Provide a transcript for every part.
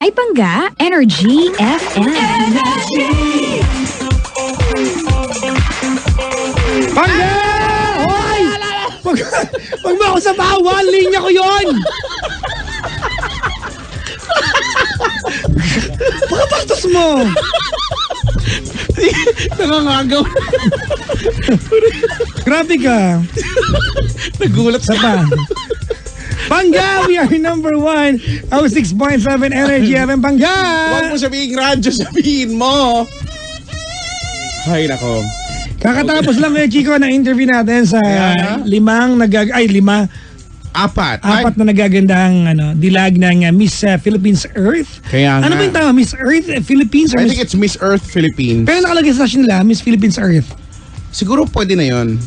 ay Bangga Energy FM. Bangga! Hoy! Wag mo ako sa bawal, linya ko yon. Baka bastos mo. Nangangagaw. Grabe ka. Nagulat Sa pa. Bangga, we are number 1. 6.7 Energy FM Bangga. Huwag mo sabihin radyo, sabihin mo. Ay, nako. Kakatapos lang kay Chico ng interview natin sa Apat na nagagandang dilag ng Miss Philippines Earth. Kaya nga. Ano ba yung tama? Miss Earth Philippines? Or I think it's Miss Earth Philippines. Pero nakalagay sa nila, Miss Philippines Earth. Siguro pwede na yon.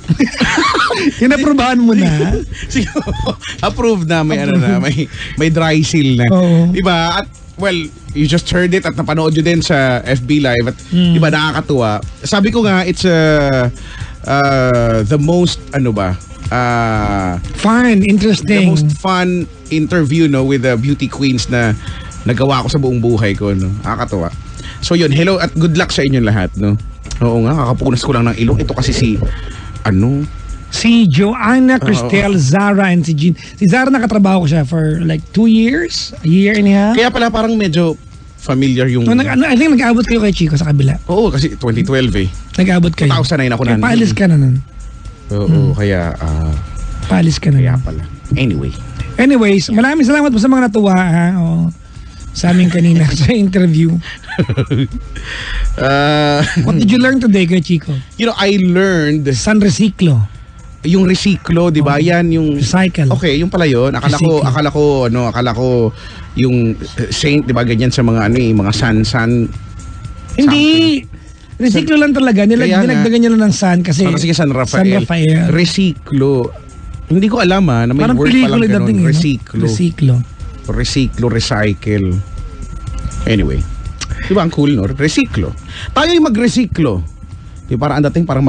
Kinaprobahan mo na. Siguro, approved na. May dry seal na. Oo. Diba? At, well, you just heard it at napanood nyo din sa FB Live. At, diba, nakakatuwa. Sabi ko nga, it's the most, Fun, interesting. the most fun interview with the beauty queens na nagawa ko sa buong buhay ko, no? Nakakatuwa. So yun, hello at good luck sa inyong lahat, no? Oo nga, kakapunas ko lang ng ilong. Ito kasi si Joanna Cristel, Zara, and si Jean. Si Zara nakatrabaho ko siya for like 2 years, a year and a half. Kaya pala parang medyo familiar yung... I think nag-aabot kayo kay Chico sa kabila. Oo, kasi 2012 eh. Nag-aabot kayo. 2009 ako na. Paalis ka na nun. Oo, kaya... Paalis ka na. Kaya pala. Anyways, maraming salamat po sa mga natuwa sa amin kanina sa interview. What did you learn today, Kuya Chico? I learned... San Reciclo. Yung recyclo, di ba? Yan yung... Recycle. Okay, yung pala yun. Akala ko yung saint, di ba? Ganyan sa mga mga san. Hindi. Recyclo lang talaga. Dinagdagan niya lang ng san kasi... Sige, San Rafael. San Rafael. Recyclo. Hindi ko alam na may parang word pa lang ganun. Recyclo. Recyclo, recycle. Anyway. Di ba ang cool, no? Recyclo. Tayo yung magrecyclo. Di ba? Parang ang dating parang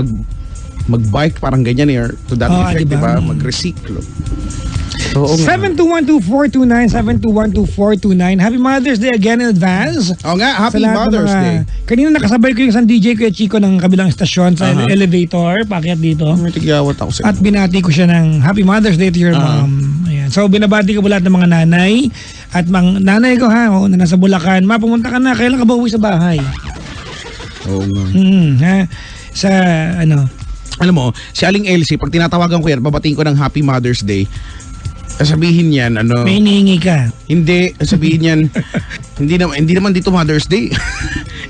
mag-bike, parang ganyan to that effect, di ba? Magrecyclo. 7212429, 7212429. Happy Mother's Day again in advance. Oo nga, Happy Mother's Day. Kanina nakasabay ko yung isang DJ Kuya Chico ng kabilang estasyon sa elevator, paakyat dito. May tigyawat ako sa At binati ko siya ng Happy Mother's Day to your mom. Ayan. So binabati ko lahat ng mga nanay at nanay ko na nasa Bulacan. Pumunta ka na, kailan ka ba uwi sa bahay? Oo nga. Sa alam mo, si Aling Elsie, pag tinatawagan ko yan, babatiin ko ng Happy Mother's Day. Sabihin yan, may hinihingi ka. Hindi, sabihin yan, hindi naman dito Mother's Day.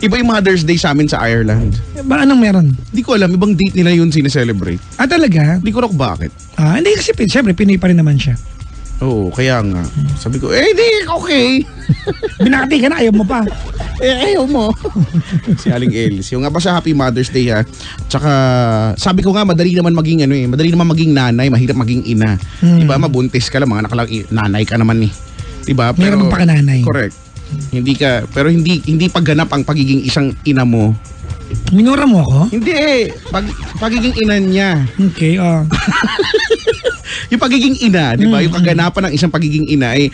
Iba yung Mother's Day sa amin sa Ireland. Ba, anong meron? Hindi ko alam, ibang date nila yun sineselebrate. Talaga? Hindi ko alam kung bakit. Hindi kasi, siyempre, Pinoy pa rin naman siya. Oo, kaya nga. Sabi ko, hindi, okay. Binati ka na, ayaw mo pa. Ayaw mo. Si Aling Elsie. Yung nga pa sa Happy Mother's Day Tsaka, sabi ko nga, madali naman maging nanay, mahirap maging ina. Diba, mabuntis ka lang, mga nanay ka naman eh. Diba? Meron pa ka nanay. Correct. Pero hindi pagganap ang pagiging isang ina mo. Minura mo ako? Hindi pagiging ina niya. Okay, Yung pagiging ina, di ba? Yung kaganapan ng isang pagiging ina ay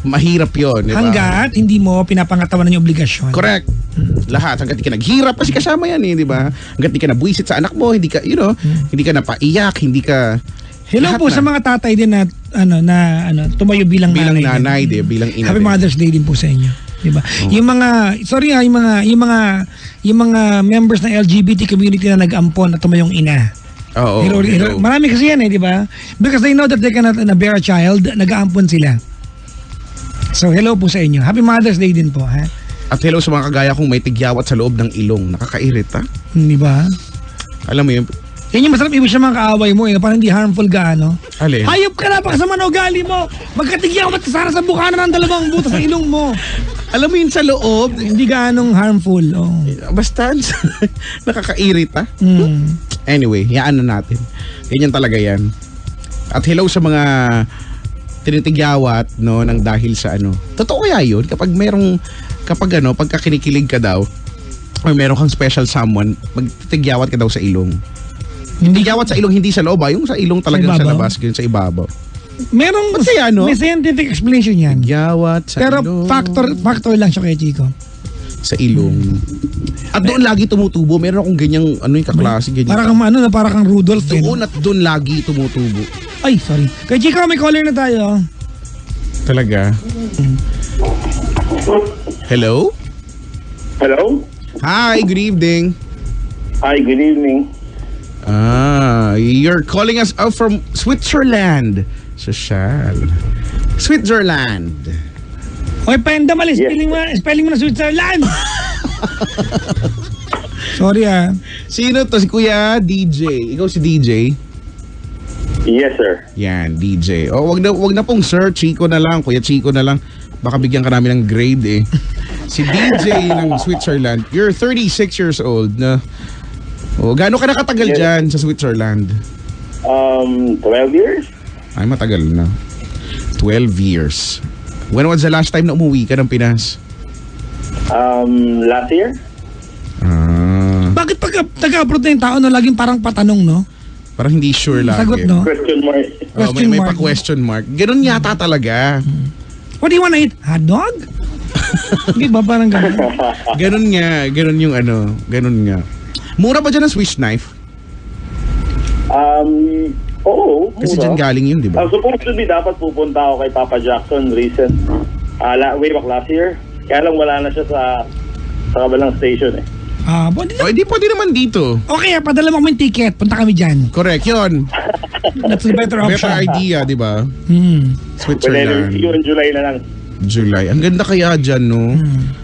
mahirap yun, di ba? Hanggat hindi mo pinapangatawanan yung obligasyon. Correct. Lahat. Hanggat di ka naghirap, kasi kasama yan di ba? Hanggat di ka nabuisit sa anak mo, hindi ka, hindi ka napaiyak, hindi ka... Hello po sa mga tatay din na tumayo bilang nanay din, bilang ina. Happy Mother's Day din po sa inyo. Diba? Yung mga yung mga members ng LGBT community na nag-ampon at tumayong ina. Oo. Marami kasi yan di ba? Because they know that they cannot bear a child, nag-aampon sila. So hello po sa inyo. Happy Mother's Day din po, ha? At hello sa mga kagaya kong may tigyawat sa loob ng ilong. Nakakairita. Di ba? Alam mo yun? Yan yung masarap, ibig siya mga kaaway mo, parang hindi harmful gaano. Alin? Hayop ka na, pakasama na ugali mo. Magkatigyawat ka sana sa bukana ng dalawang butas sa ilong mo. Alam mo yun sa loob? Hindi gaanong harmful. Basta nakakairita. Anyway, yaan na natin. Ganyan talaga yan. At hello sa mga tinitigyawat ng dahil sa Totoo kaya yun? Kapag pagka kinikilig ka daw, or meron kang special someone, magtitigyawat ka daw sa ilong. Hindi gyawat sa ilong, hindi sa loob, yung sa ilong talagang sa labas, sa ibabaw. Merong, Ba't kaya, no? may scientific explanation yan. Gyawat sa Pero ilong. factor lang siya kay Chico. Sa ilong. At doon lagi tumutubo. Meron akong ganyang, yung kaklase, ganyan. Para kang para kang Rudolph. Doon at doon lagi tumutubo. Ay, sorry. Kay Chico, may caller na tayo. Talaga? Hello? Hello? Hi, good evening. Hi, good evening. You're calling us out from Switzerland. Social. Switzerland. Okay, Penda, mali. Yes. Spelling mo na Switzerland. Sorry Sino to? Si Kuya DJ. Ikaw si DJ? Yes, sir. Yan, DJ. Wag na pong sir, Chico na lang, Kuya Chico na lang. Baka bigyan ka namin ng grade eh. Si DJ ng Switzerland. You're 36 years old na. Gaano ka nakatagal Yes. dyan sa Switzerland? 12 years? Ay, matagal na. 12 years. When was the last time na umuwi ka ng Pinas? Last year? Bakit pag taga-abroad na yung tao na laging parang patanong, no? Parang hindi sure lagi. Sagot, no? Question mark. May pa-question mark. Ganun yata talaga. What do you wanna eat? Hot dog? Hindi ba parang gano'n? Ganun nga. Ganun yung ganun nga. Mura ba dyan ang Swiss knife? Oo, Kasi mura. dyan galing yun, di ba? Supposed to be, dapat pupunta ako kay Papa Jackson recent. Way back last year. Kaya lang wala na siya sa kabilang station eh. Pwede naman dito. Okay, padala mo kami yung ticket. Punta kami dyan. Correct, yun. That's the better option. Better idea, di ba? Pwede Switzerland. yun, July na lang. July. Ang ganda kaya dyan, no?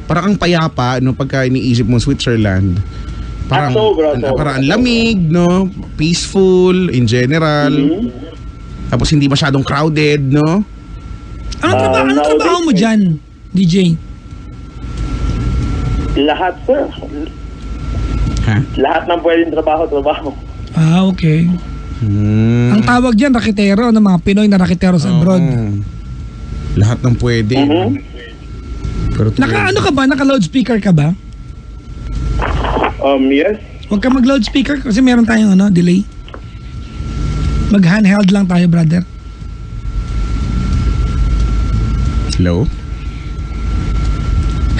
Parang ang payapa, no? Pagka iniisip mo Switzerland. Parang, sobra. parang ang lamig, no? Peaceful, in general. Tapos hindi masyadong crowded, no? Anong trabaho mo dyan, DJ? Lahat, sir. Ha? Lahat ng pwedeng trabaho. Okay. Ang tawag dyan, rakitero, ng mga Pinoy na rakitero sa abroad. Lahat ng pwede. Pero Naka-ano ka ba? Naka-loudspeaker ka ba? Yes. Huwag ka mag-loudspeaker kasi meron tayong delay. Mag-handheld lang tayo, brother. Hello?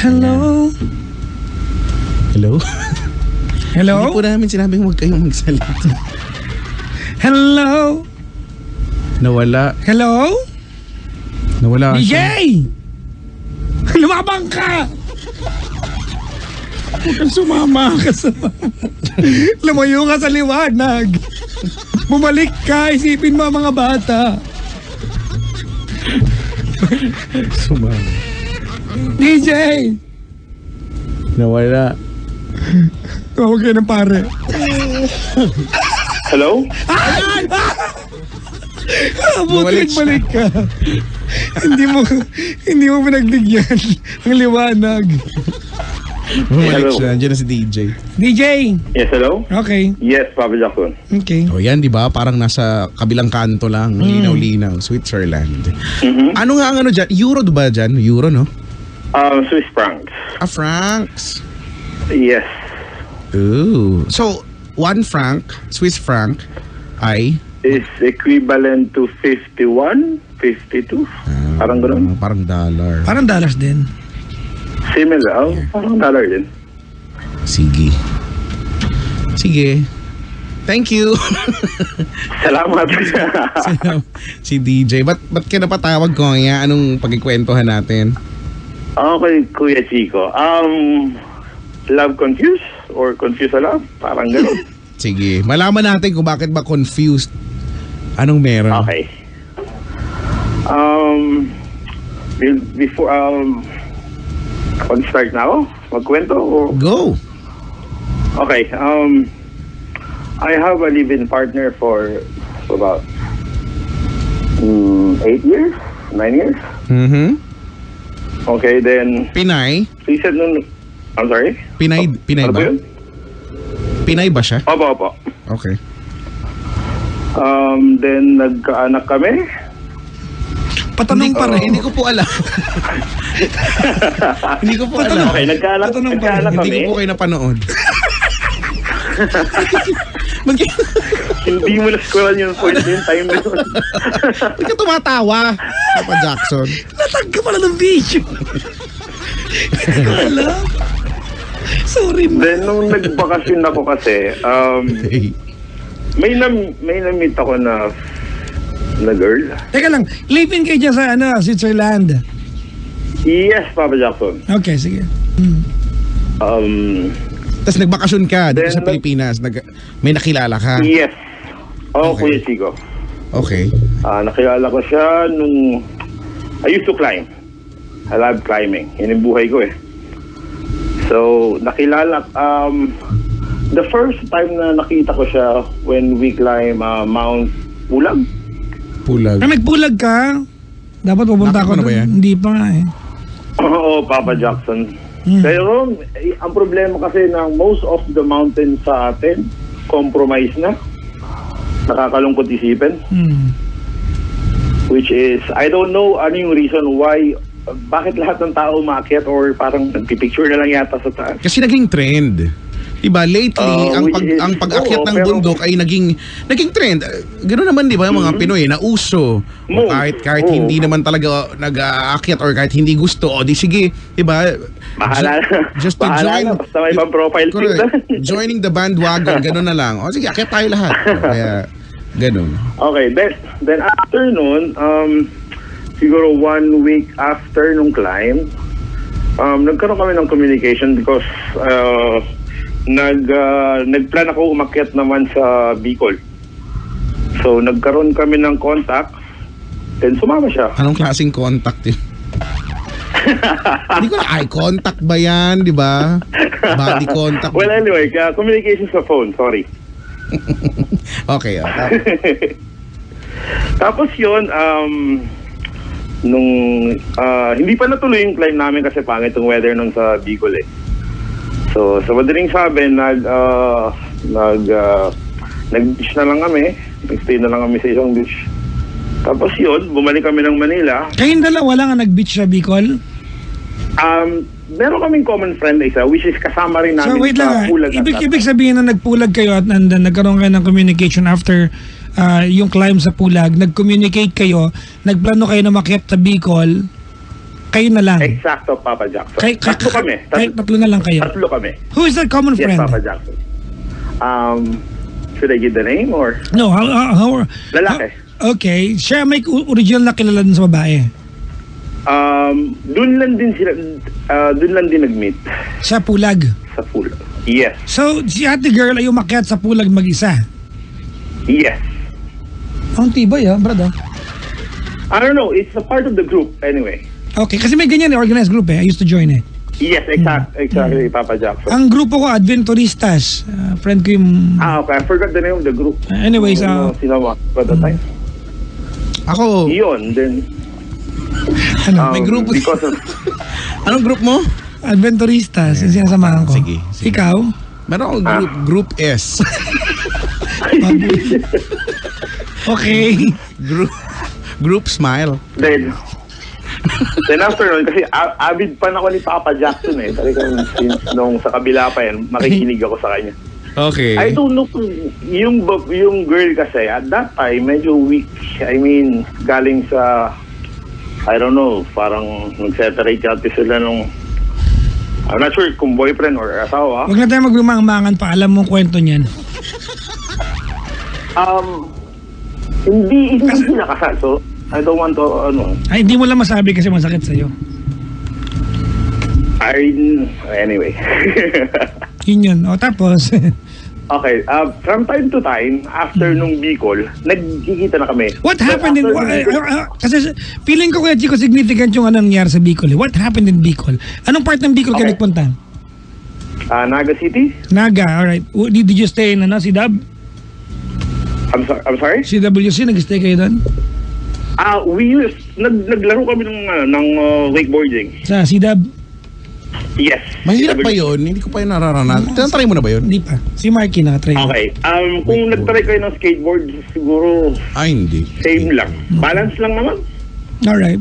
Hello? Hello? Hello? Hindi po namin sinabing huwag kayong magsalita. Hello? Nawala. Hello? Nawala DJ! siya. Lumabang ka! Huwag kang sumama ka sa... Lumayo ka sa liwanag. Bumalik ka, isipin mo ang mga bata. Sumama. DJ! Nawala. Tawag kayo ng pare. Hello? Bumalik ka. hindi mo pinagbigyan ang liwanag. Bumalik Hello. siya. Nandiyan na si DJ. DJ! Yes, hello? Okay. Yes, Papa Jackson. Okay. Yan, di ba? Parang nasa kabilang kanto lang. Linaw-linaw. Switzerland. Ano nga ang dyan? Euro ba dyan? Euro, no? Swiss francs. Francs. Yes. Ooh. So, 1 franc, Swiss franc, ay... Is equivalent to 51, 52. Parang gano'n. Parang dollar. Parang dollars din. Similar. Parang dollar din. Sige. Thank you. Salamat. Si DJ. Ba't ka napatawag ko nga? Anong pagkikwentuhan natin? Okay, Kuya Chico. Love confused or confused sa love? Parang gano'n. Sige. Malaman natin kung bakit ba confused. Anong meron? Okay. Before, pag-start na ako? Magkwento? O... Go. Okay. I have a live-in partner for about 8 years? 9 years? Okay, then... Pinay? He said nun... I'm sorry? Pinay Ano ba? yun? Pinay ba siya? Opo. Okay. Then nagkaanak kami. Patanong pa rin. Hindi ko po alam. Hindi ko po alam. Okay, nagkaanak Tatanong pa rin. nagkaanak Hindi kami. ko po kayo napanood. Hindi mo na-scrollan yung point yung time na yun. Ba't ka tumatawa, Papa Jackson? Natag ka pala ng video. Hindi ko alam. Sorry, ma. Then, nung nagbakasyon ako kasi, Hey. may na-meet ako na girl. Teka lang, live-in kayo dyan sa Switzerland. Yes, Papa Jackson. Okay, sige. Tapos nagbakasyon ka dito Then, sa Pilipinas. May nakilala ka. Yes. Oo, Okay. Kuya Chico. Okay. Nakilala ko siya nung I used to climb. I love climbing. Yun yung buhay ko eh. So, nakilala, the first time na nakita ko siya when we climb Mount Pulag. Pulag. Nagpulag ka? Dapat pupunta Nakita ako mo na ba doon. yan? Hindi pa nga eh. Oo, Papa Jackson. Pero, ang problema kasi ng most of the mountains sa atin, compromise na. Nakakalungkot isipin. Which is, I don't know ano yung reason why, bakit lahat ng tao umakyat or parang nagpipicture na lang yata sa taas. Kasi naging trend. Diba, lately, ang pag-akyat ng bundok ay naging trend. Ganoon naman, di ba, yung mga Pinoy, nauso. O kahit hindi naman talaga nag-aakyat or kahit hindi gusto, o di sige, di ba? Bahala na. Just to Bahala join. na, basta may pang-profile pic Correct. na. Joining the bandwagon, gano'n na lang. O sige, akyat tayo lahat. Kaya, gano'n. Okay, then after nun, siguro 1 week after nung climb, nagkaroon kami ng communication because nagplan ako umakyat naman sa Bicol. So nagkaroon kami ng contact, then sumama siya. Anong klaseng contact yun? Hindi ko na, eye contact ba yan, di ba? Body contact. Well, anyway, communication sa phone, sorry. Okay, Tapos yun, nung hindi pa natuloy yung climb namin kasi pangit yung weather nung sa Bicol eh. So sa madaling sabi, nag-beach na lang kami. Nag-stay na lang kami sa isang beach. Tapos yun, bumalik kami ng Manila. Kayong dalawa lang ang nag-beach sa Bicol? Meron kaming common friend isa, which is kasama rin namin So wait lang, sa Pulag. ibig sabihin na nagpulag kayo at nagkaroon kayo ng communication after yung climb sa Pulag, nag-communicate kayo, nagplano kayo na makyat sa Bicol, kayo na lang. Exacto, Papa Jackson. Tatlo kami. Tatlo na lang kayo. Tatlo kami. Who is that common Yes, friend? Papa Jackson. Should I give the name or? No, how Lalaki. Okay, siya may original na kilala dun sa babae. Doon lang din sila, doon lang din nag-meet. Sa Pulag. Sa Pulag. Yes. So, si ate girl ay umakyat sa Pulag mag-isa. Yes. Ang tibay brad. I don't know, it's a part of the group anyway. Okay, kasi may ganyan organized group I used to join Yes, exactly, Papa Jackson. Ang grupo ko, Adventuristas. Friend ko yung... Okay, I forgot the name of the group. Anyways, sinawa at the time. Ako, Yun, then... may grupo. Because of... Anong group mo? Adventuristas, yung sinasamahan ko. Sige. Ikaw? Meron akong group S. Okay. Group Smile. Then after nun, kasi avid fan ako ni Papa Jackson Talagang since nung sa kabila pa yan, makikinig ako sa kanya. Okay. I don't know kung yung girl kasi at that time medyo weak. I mean, galing sa I don't know, parang nag-separate yata sila nung I'm not sure kung boyfriend or asawa. Huwag na tayo maglumang-mangan pa. Alam mong kwento niyan. Hindi sila kasal. So, I don't want to, Ay, hindi mo lang masabi kasi masakit sa'yo. Anyway. Yun. O, tapos... Okay, from time to time, after nung Bicol, nagkikita na kami. What happened in... kasi feeling ko, Kuya Chico, significant yung nangyari sa Bicol. What happened in Bicol? Anong part ng Bicol kayo nagpunta? Naga City? Naga, alright. Did you stay in CDAB? I'm sorry? CWC, nag-stay kayo doon? Naglaro kami ng wakeboarding. Sa CDAB? Yes. Mahirap ba yun? Hindi ko pa yun nararanasan. Tinatry mo na ba yun? Hindi pa. Si Marky nakatry. Okay. Kung nagtry kayo ng skateboard, siguro Hindi. same lang. Balance lang naman. Alright.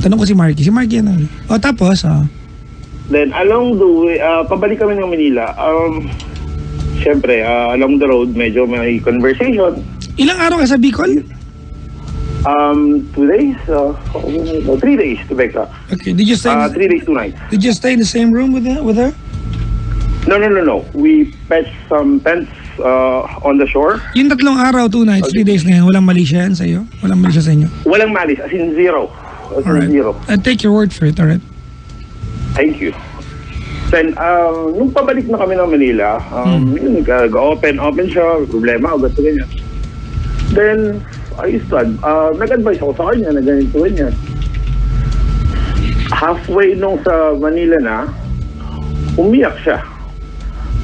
Tanong ko si Marky. Si Marky ano? O tapos, Then along the way, pabalik kami ng Manila. syempre, along the road, medyo may conversation. Ilang araw ka sa Bicol? 2 days, 3 days to be exact. Okay, did you stay 3 days, 2 nights. did you stay in the same room with her? No. We pitched some tents on the shore. Yung 3 araw, 2 nights, 3 days na yan, walang mali siya yan sa'yo? Walang mali siya sa inyo? Walang malis, as in zero. As in Alright. zero. I'll take your word for it, alright? Thank you. Then, nung pabalik na kami ng Manila, yun, open siya, problema, gusto ganyan. Then, ayos lang. Nag-advise ako sa kanya na ganito ganyan. Halfway nung sa Manila na, umiyak siya.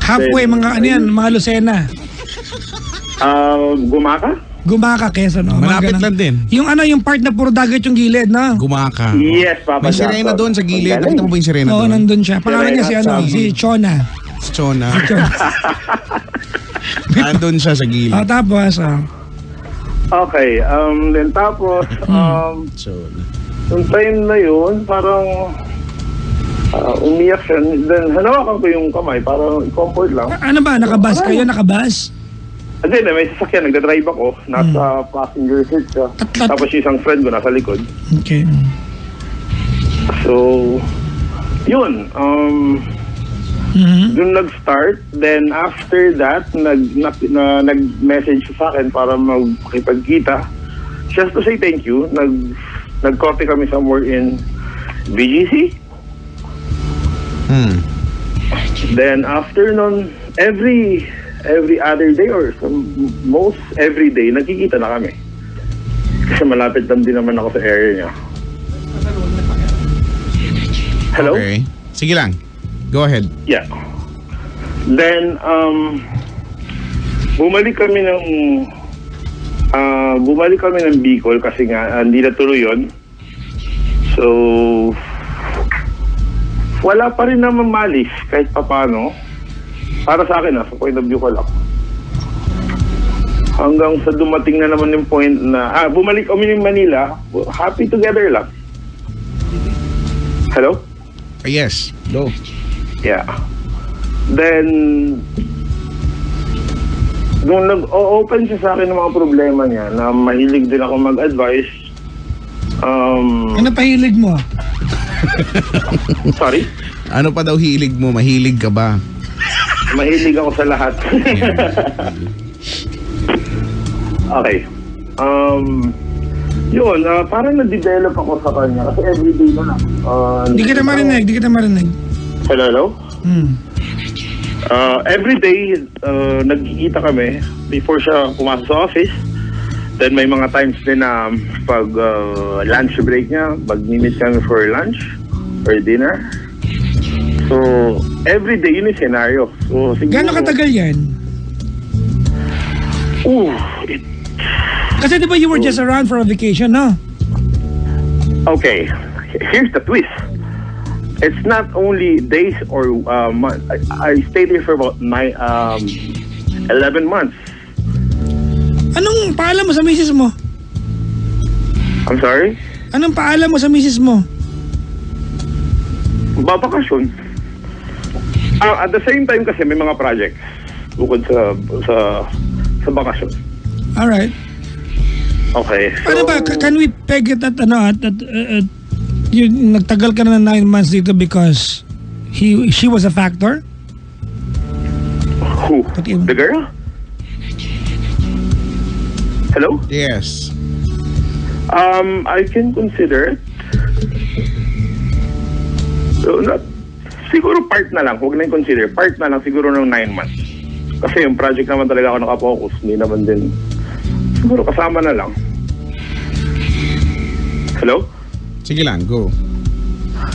Halfway, Then, mga ano yan, mga Lucena. Gumaka? Gumaka, Quezon, no? Mga Malapit ganun. lang din. Yung ano, yung part na puro dagat yung gilid, no? Gumaka. Yes, Papa May sirena Jackson. doon sa gilid. Ang Nakita mo ba yung sirena Oo, doon? nandun siya. Pangalan niya si ano, Sirena, si Chona. Si Chona. Nandun siya sa gilid. Tapos, Okay, then tapos, Chona. yung time na yun, parang umiyak siya. Then hanawakan ko yung kamay para i-comfort lang. ano ba, nakabas kayo, nakabas? Hindi, may sasakyan, nagdadrive ako, nasa passenger seat siya. Tapos yung isang friend ko nasa likod. Okay. So, yun, doon nag-start. Then after that, nag-message siya sa akin para magkipagkita. Just to say thank you, nag-coffee kami somewhere in BGC. Then after nun, every other day or most every day, nagkikita na kami. Kasi malapit lang din naman ako sa area niya. Hello? Okay. Sige lang. Go ahead. Yeah. Then, bumalik kami ng Bicol kasi nga hindi na tuloy yun. So, wala pa rin naman malis kahit papano. Para sa akin, sa point of view ko lang. Hanggang sa dumating na naman yung point na, bumalik kami ng Manila, happy together lang. Hello? Yes. Go. Yeah. Then, nung nag-open siya sa akin ng mga problema niya, na mahilig din ako mag-advise, Ano pahilig mo? sorry? Ano pa daw hilig mo? Mahilig ka ba? Mahilig ako sa lahat. Okay. Yun, parang na-develop ako sa kanya kasi everyday na lang. Di kita marinig. Hello? Everyday, nagkikita kami before siya pumasok sa office. Then may mga times din na pag lunch break niya, mag-meet kami for lunch or dinner. So, everyday yun yung scenario. So, Gano'ng katagal yan? Kasi di ba you were just around for a vacation, no? Okay, here's the twist. It's not only days or months. I stayed here for about 11 months. Anong paalam mo sa misis mo? I'm sorry? Anong paalam mo sa misis mo? Babakasyon. At the same time kasi may mga projects bukod sa bakasyon. Alright. Okay. Ano ba, can we peg it at yung nagtagal ka na 9 months dito because she was a factor? Who? The girl? Hello? Yes. I can consider it. So, siguro part na lang, huwag na yung consider. Part na lang siguro ng 9 months. Kasi yung project naman talaga ako nakapokus. Hindi naman din. Siguro kasama na lang. Hello? Sige lang, go.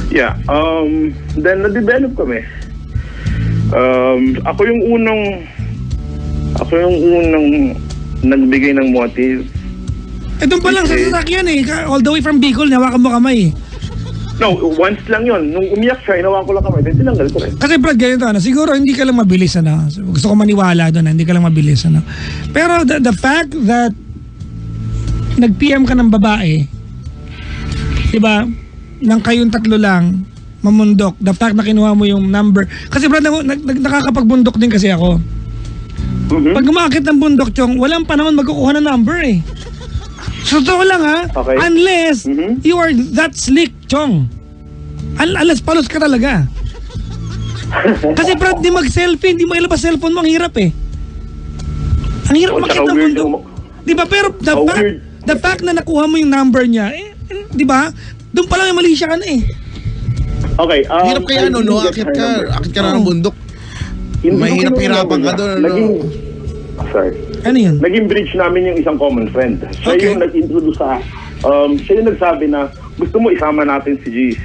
Yeah. Then na-develop kami. Ako yung unang nagbigay ng motive. Doon pa lang sa sasakyan all the way from Bicol, nawakan mo kamay. No, once lang yun. Nung umiyak siya, inawa ko lang kamay. Then tinanggal ko rin. Kasi Brad, ganito, siguro hindi ka lang mabilis, gusto ko maniwala doon, hindi ka lang mabilis, Pero the fact that nag-PM ka ng babae, diba, nang kayong tatlo lang, mamundok, the fact na kinuha mo yung number, kasi Brad, nakakapagbundok din kasi ako. Mhm. Pag umakit ng bundok, Chong, walang panahon magkukuha ng number eh. So, totoo lang ha. Okay. Unless Mhm. you are that slick, Chong. Unless palos ka talaga. Kasi Brad, di mag-selfie, hindi mo ilabas cellphone mo, ang hirap eh. Ang hirap Oh, makita tsaka ng weird bundok. yung- Di ba? Pero Oh, weird. the fact na nakuha mo yung number niya, di ba? Doon pa lang yung mali siya ka na eh. Okay. Hirap kaya I no, didn't get her number. akit ka na ng bundok. Hindi ko Mahirap-hirapan kinuha ka doon, ano? Naging, sorry. Ano yun? Naging bridge namin yung isang common friend. Siya Okay. yung nag-introduce siya yung nagsabi na gusto mo isama natin si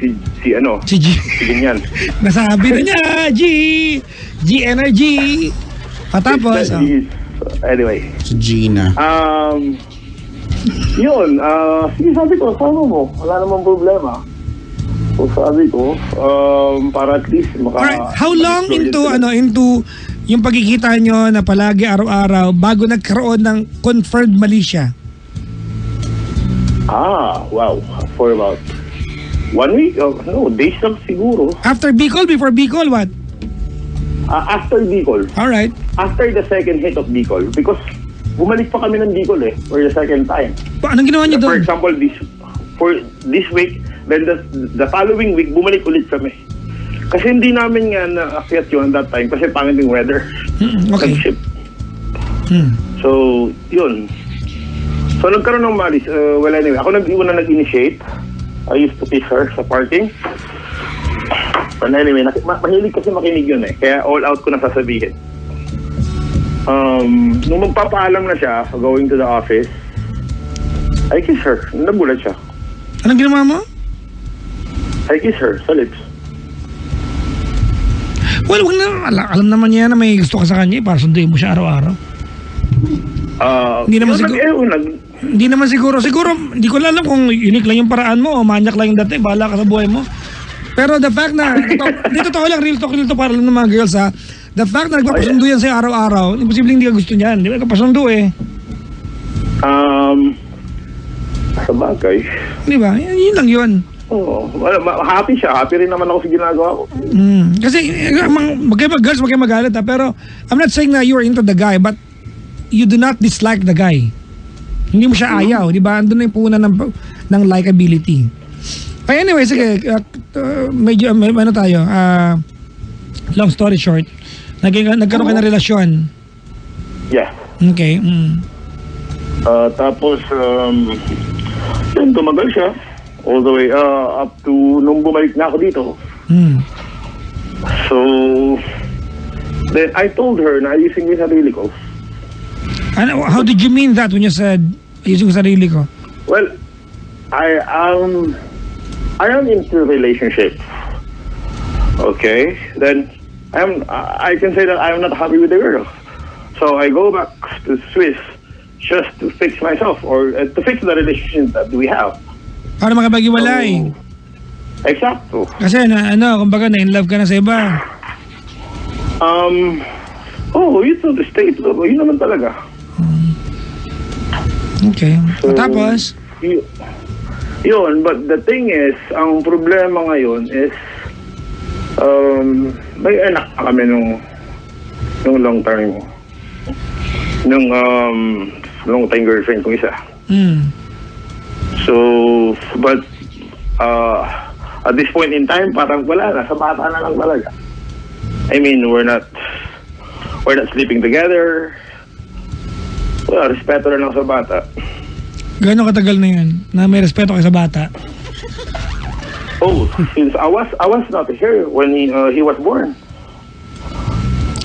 ano, Si G. si ganyan. Nasabi na niya, G. G Energy. Patapos, oh. Anyway. Si Gina. Yun, sige sabi ko, sama mo. Wala namang problema. So sabi ko, para at least Alright, how long into yung pagkikita nyo na palagi araw-araw bago nagkaroon ng confirmed mali siya? Wow. For about 1 week? No, days lang siguro. After Bicol, before Bicol, what? After Bicol. Alright. After the second hit of Bicol. Because bumalik pa kami ng Bicol for the second time. Anong ginawa nyo For doon? example, this week, then the following week, bumalik ulit kami. Kasi hindi namin nga na-akyat yun that time kasi pangit yung weather. Okay. Nag-ship. Hmm. So, yun. So, nagkaroon ng malis. Well, anyway, ako nag-initiate. I used to kiss her sa parking. But anyway, mahilig kasi makinig yun eh. Kaya all out ko na sasabihin. Nung magpapaalam na siya, going to the office, I kiss her. Nagulat siya. Anong ginawa mo? I kiss her sa lips. Well, wag na, alam naman niya na may gusto ka sa kanya para sunduin mo siya araw-araw. Hindi naman Hindi naman siguro. Siguro, hindi ko alam kung unique lang yung paraan mo o manyak lang yung dati. Bahala ka sa buhay mo. Pero the fact na, dito to lang, real talk para lang ng mga girls ha. The fact na nagpapasundo yan sa'yo araw-araw, imposible hindi ka gusto niyan. Di ba nagpapasundo eh. Sa bagay. Di ba? Yun lang yun. Oo. Happy siya. Happy rin naman ako sa ginagawa ko. Kasi, girls, magkayo magalit ha. Pero, I'm not saying na you're into the guy, but you do not dislike the guy. Hindi mo siya ayaw, di ba? Andun na yung puna ng likability. Ay, anyway, sige, medyo, ano tayo, long story short, nagkaroon kayo ng relasyon. Yeah. Okay. Tapos, yun, tumagal siya. All the way up to nung bumalik na ako dito. So, then I told her na ayusin ko yung sarili ko. How did you mean that when you said, ayusin ko sarili ko? Well, I am into a relationship. Okay? Then, I can say that I am not happy with the girl. So, I go back to Swiss just to fix myself or to fix the relationship that we have. Para makapag-iwalay. Exacto. Kasi kumbaga na in love ka na sa iba. Yun to the state. Yun naman talaga. Okay. So, Tapos? Yun, but the thing is, ang problema ngayon is, may anak na kami nung long time. Nung long time girlfriend kong isa. So, but at this point in time, parang wala na, sa bata na lang talaga. I mean, we're not sleeping together. Well, respeto na lang sa bata. Gano'ng katagal na yun na may respeto kayo sa bata? Since I was not here when he was born.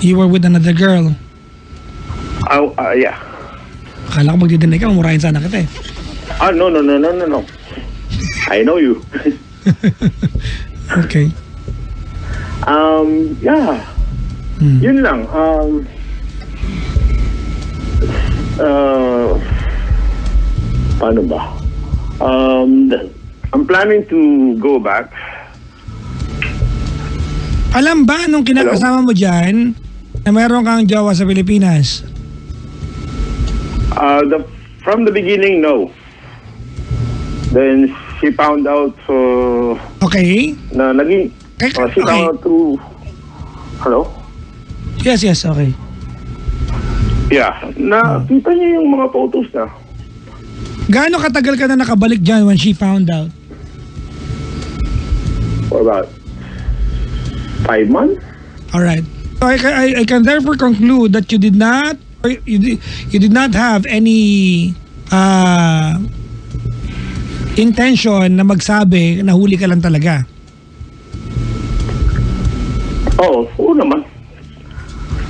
You were with another girl? Yeah. Akala ko magdidinig ka, mamurahin sana kita eh. No. I know you. Okay. Yeah. Yun lang. Paano ba? I'm planning to go back. Alam ba nung kinakasama mo dyan na mayroon kang jowa sa Pilipinas? From the beginning, no. Then she found out Okay. na naging she found out through. Hello? Yes, okay. Yeah, nakita niya yung mga photos na. Gaano katagal ka na nakabalik dyan when she found out? For about 5 months. Alright. So I can therefore conclude that you did not have any intention na magsabi na huli ka lang talaga. Oo naman.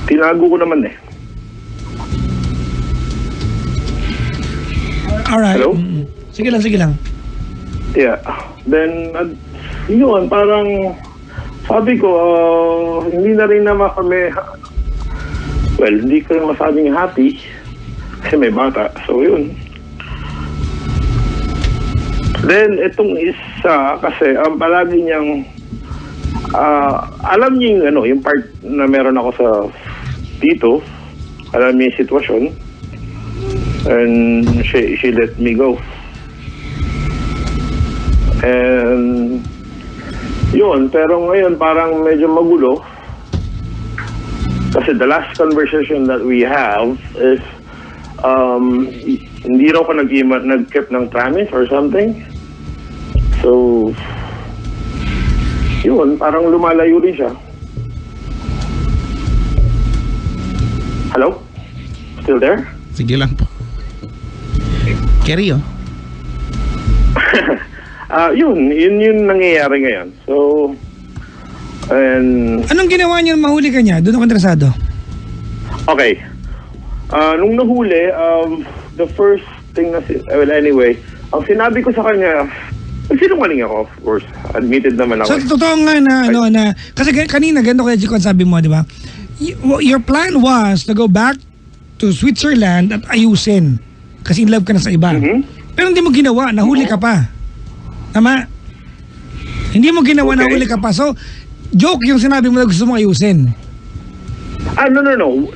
Tinago ko naman eh. Alright. Hello? Sige lang. Yeah. Then, yun, parang sabi ko, hindi na rin naman kami, well, hindi ko rin masabing happy kasi may bata. So, yun. Then, itong isa, kasi palagi niyang, alam niya yung part na meron ako sa dito, alam niya yung sitwasyon, and she let me go. And yun, pero ngayon parang medyo magulo kasi the last conversation that we have is hindi raw ko nag-keep ng promise or something. So yun, parang lumalayo rin siya. Hello? Still there? Sige lang po. Carry yun nangyayari ngayon. So, and Anong ginawa niyo nung mahuli ka niya? Doon ako interesado. okay. Nung nahuli, the first thing na, well anyway, ang sinabi ko sa kanya, sinungaling ako, of course. Admitted naman So ako. totoo nga na kasi kanina ganito kaya Chico sabi mo, di ba? Your plan was to go back to Switzerland at ayusin kasi in love ka na sa iba. Pero hindi mo ginawa, nahuli ka pa. Tama? Hindi mo ginawa, Okay. nahuli ka pa. So, joke yung sinabi mo na gusto mong ayusin. No.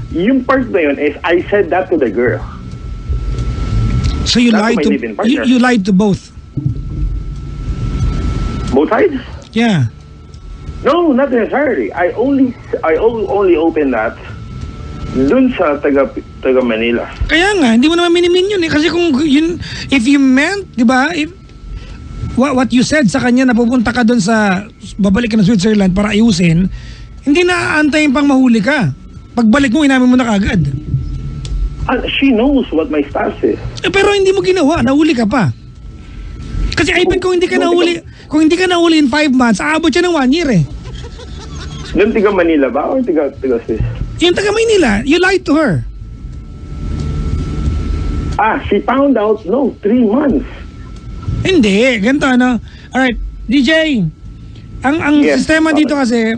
Yung part na yun is, I said that to the girl. So you That's lied my to live-in partner. you lied to both. Both sides? Yeah. No, not necessarily. I only opened that dun sa taga Manila. Kaya nga, hindi mo naman minimin yun eh. Kasi kung yun, if you meant, di ba, if what you said sa kanya na pupunta ka doon sa, babalik ka na Switzerland para ayusin, hindi na aantayin pang mahuli ka. Pagbalik mo, inamin mo na kagad. She knows what my status is. Pero hindi mo ginawa, nahuli ka pa. Kasi I bet kung hindi ka nahuli in 5 months, aabot siya ng 1 year eh. Dun tiga Manila ba or tiga Swiss? Yung taga Maynila, you lied to her. She found out, 3 months. Hindi, ganito Alright, DJ, ang Yes, sistema dito kasi,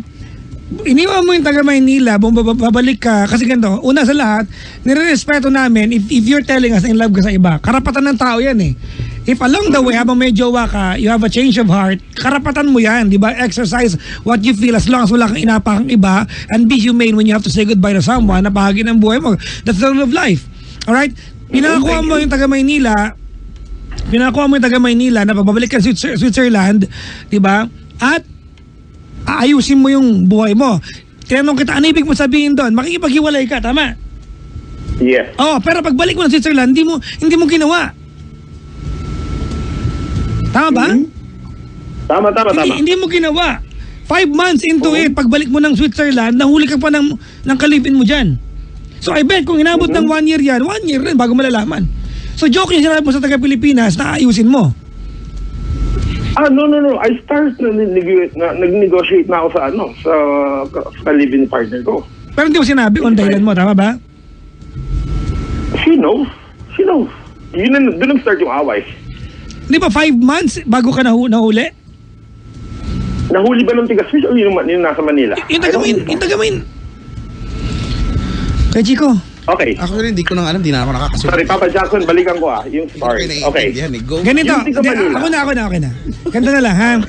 iniwan mo yung taga Maynila, babalik ka, kasi ganito, una sa lahat, nire-respeto namin if you're telling us na in love ka sa iba, karapatan ng tao yan eh. If along the way, habang may jowa ka, you have a change of heart, karapatan mo yan, di ba? Exercise what you feel as long as wala kang inapakang iba and be humane when you have to say goodbye to someone na bahagi ng buhay mo. That's the rule of life. Alright? Pinakakuha mo yung taga Maynila na pababalik ka sa Switzerland, di ba? At aayusin mo yung buhay mo. Tinanong kita, ano ibig mo sabihin doon? Makikipaghiwalay ka, tama? Yes. Oh, pero pagbalik mo ng Switzerland, hindi mo ginawa. Tama ba? Tama. Hindi mo ginawa. 5 months into it, pagbalik mo ng Switzerland, nahuli ka pa ng kalipin mo dyan. So I bet kung inabot ng 1 year yan, 1 year rin bago malalaman. So joke yung sinabi mo sa taga-Pilipinas na ayusin mo. No. I started nag-negotiate na ako sa live-in partner ko. Pero hindi mo sinabi kung dahilan mo, tama ba? She knows. Doon nag-start yung away. Di ba 5 months bago ka nahuli? Nahuli ba ng tiga-Swiss o yung nasa Manila? Yung taga-Main. Kay Chico. Okay. Ako rin, hindi ko nang alam, di na ako nakakasunod. Sorry, Papa Jackson, balikan ko yung story. Okay. Go. Ganito, Yung taga-Manila. ako na. Ganito na lang, ha?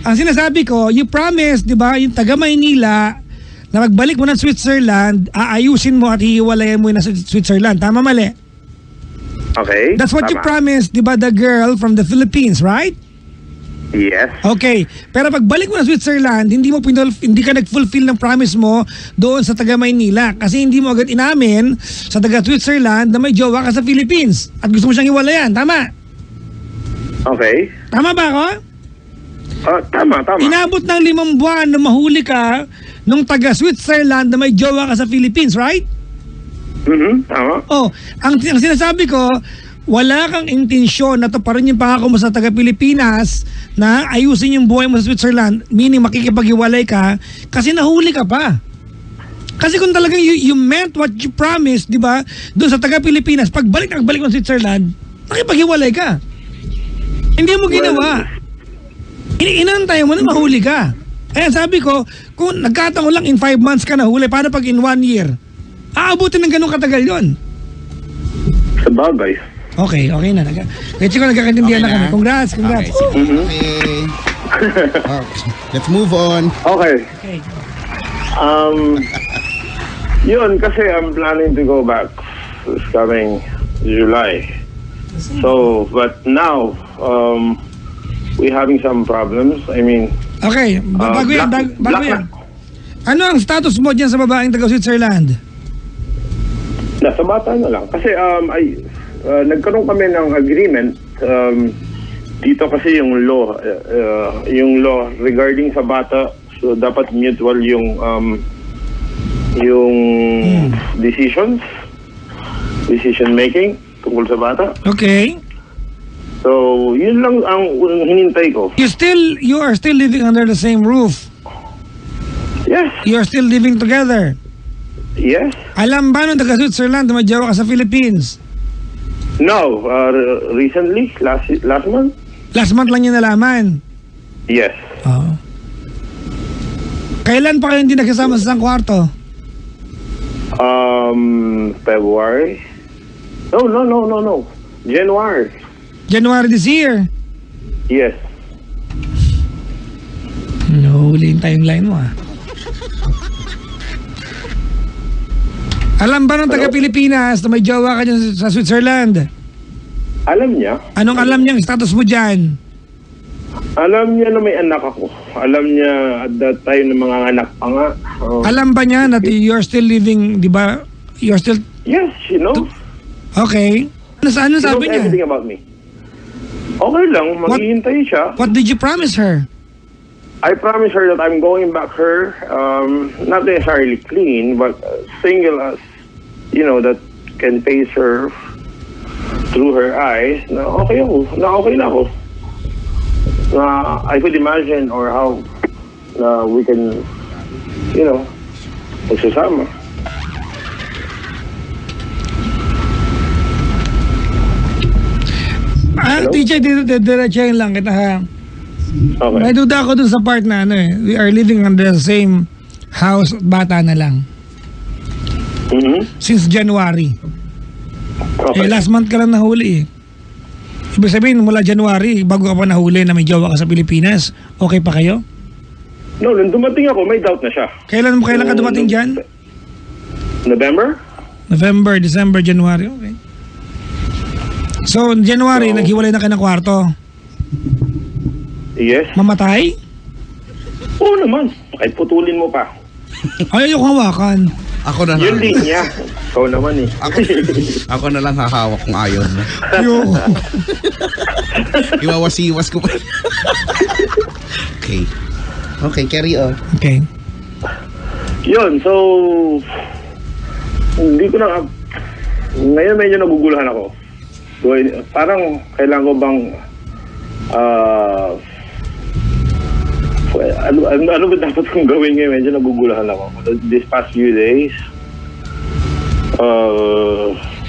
Ang sinasabi ko, you promised, di ba, yung taga-Maynila, na magbalik mo ng Switzerland, aayusin mo at hihiwalayan mo yung nasa Switzerland. Tama, mali? Okay. That's what you tama. promised, di ba, the girl from the Philippines, right? Yes. Okay. Pero pagbalik mo na Switzerland, hindi ka nag-fulfill ng promise mo doon sa taga Maynila kasi hindi mo agad inamin sa taga Switzerland na may jowa ka sa Philippines at gusto mo siyang iwalayan. Tama? Okay. Tama ba ako? Tama. Inabot ng 5 buwan na mahuli ka nung taga Switzerland na may jowa ka sa Philippines, right? Tama. Oh, ang sinasabi ko, wala kang intensyon na to pa rin yung pangako mo sa taga-Pilipinas na ayusin yung buhay mo sa Switzerland, meaning makikipag-iwalay ka kasi nahuli ka pa. Kasi kung talagang you meant what you promised, di ba, doon sa taga-Pilipinas, pagbalik mo sa Switzerland, nakipag-iwalay ka. Hindi mo ginawa. Inantay mo na mahuli ka. Kaya sabi ko, kung nagkataon lang in 5 months ka nahuli, paano pag in 1 year? Aabutin ng ganun katagal yon. Sa bagay. Okay na. Kasi ko nagkakaintindihan na kami. Congrats. Okay. Let's move on. Okay. Okay. Yun, kasi I'm planning to go back this coming July. So, but now, we having some problems. I mean, Okay, bago yan. Ano ang status mo dyan sa babaeng taga Switzerland? nasa bata na lang. Kasi nagkaroon kami ng agreement dito kasi yung law regarding sa bata, so dapat mutual yung decision making tungkol sa bata. Okay. So, yun lang ang hinintay ko. You are still living under the same roof. Yes. You are still living together. Yes. Alam ba nung taga Switzerland na may jowa ka sa Philippines? No, recently, last month. Last month lang niya nalaman. Yes. Oo. Kailan pa kayo hindi nakasama sa isang kwarto? February. No. January this year. Yes. Huli yung timeline mo Alam ba ng taga-Pilipinas na may jowa ka dyan sa Switzerland? Alam niya. Anong alam niyang status mo dyan? Alam niya na may anak ako. Alam niya at that time na mga anak pa nga. Alam ba niya na you're still living, di ba? You're still... Yes, she knows. Okay. Ano She sabi knows niya? everything about me. Okay lang, maghihintay siya. What did you promise her? I promise her that I'm going back her, not necessarily clean, but single as, that can face her through her eyes, na okay na ako. Na I could imagine or how na we can, magsasama. TJ, diretsahin lang kita ha. Okay. May duda ako dun sa part na we are living under the same house, bata na lang. Since January. Okay. Last month ka lang nahuli Ibig sabihin, mula January, bago ka pa nahuli na may jowa ka sa Pilipinas, okay pa kayo? No, nung dumating ako, may doubt na siya. Kailan ka dumating dyan? November? November, December, January, okay. So, January, naghiwalay na kayo ng kwarto? Yes. Mamatay? Oo naman. Kahit putulin mo pa. Ay, ayoko hawakan. Ako na Yun lang. din niya. Ikaw naman eh. Ako na lang hahawak kung ayaw na. Ayoko. Iwawasiwas ko pa. Okay, carry on. Okay. Yun, so hindi ko na ngayon medyo naguguluhan ako. So, parang kailangan ko bang ano ba dapat kong gawin ngayon? Medyo naguguluhan ako. This past few days,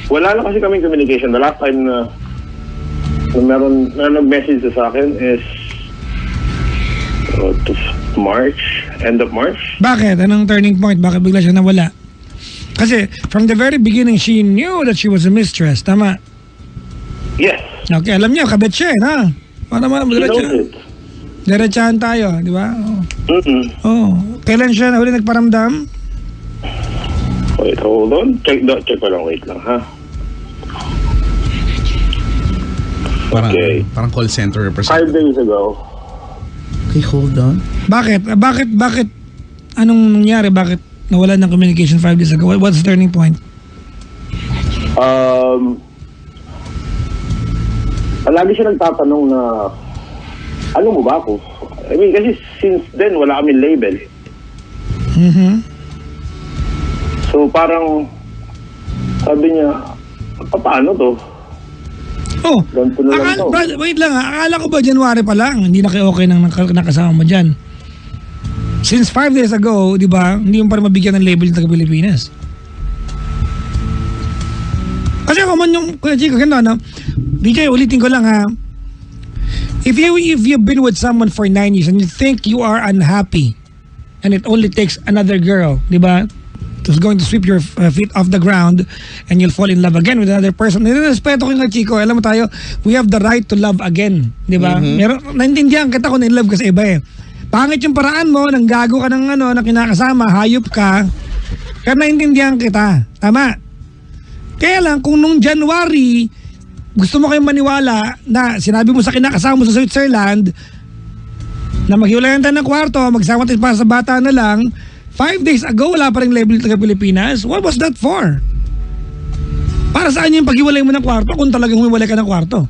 wala na kasi kaming communication. The last time na meron na nag-message sa akin is end of March. Bakit? Anong turning point? Bakit bigla siya nawala? Kasi from the very beginning, she knew that she was a mistress. Tama? Yes. Okay, alam niya, kabit siya ha? Para diretsahan tayo, di ba? Kailan siya nahuli nagparamdam? Wait, hold on. Check pa lang. Wait lang, ha? Parang, Okay. parang call center representative. 5 days ago. Okay, hold on. Bakit? Anong nangyari? Bakit nawalan ng communication 5 days ago? What's the turning point? Lagi siya nagtatanong na, ano mo ba ako? I mean, kasi since then, wala kaming label. So, parang, sabi niya, paano to? Oh, Ganito na lang to. Brad, wait lang ha. Akala ko ba January pa lang, hindi na kayo okay nang nakasama mo dyan. Since 5 days ago, di ba, hindi mo pa rin mabigyan ng label yung taga-Pilipinas. Kasi ako man yung, Kuya Chico, ganda na, DJ, ulitin ko lang ha. If you've been with someone for 9 years and you think you are unhappy and it only takes another girl, di ba, who's going to sweep your feet off the ground and you'll fall in love again with another person. Nirespeto ko nga, Chico. Alam mo tayo, we have the right to love again. Di ba? Naintindihan kita kung in love ka sa iba eh. Pangit yung paraan mo, nang gago ka ng na kinakasama, hayop ka. Kaya naintindihan kita. Tama. Kaya lang, kung nung January, gusto mo kayong maniwala na sinabi mo sa kinakasama mo sa Switzerland na maghiwalayan tayo ng kwarto, magsama tayo para sa bata na lang, 5 days ago, wala pa rin label taga Pilipinas. What was that for? Para saan yung paghiwalay mo ng kwarto kung talagang humiwalay ka ng kwarto?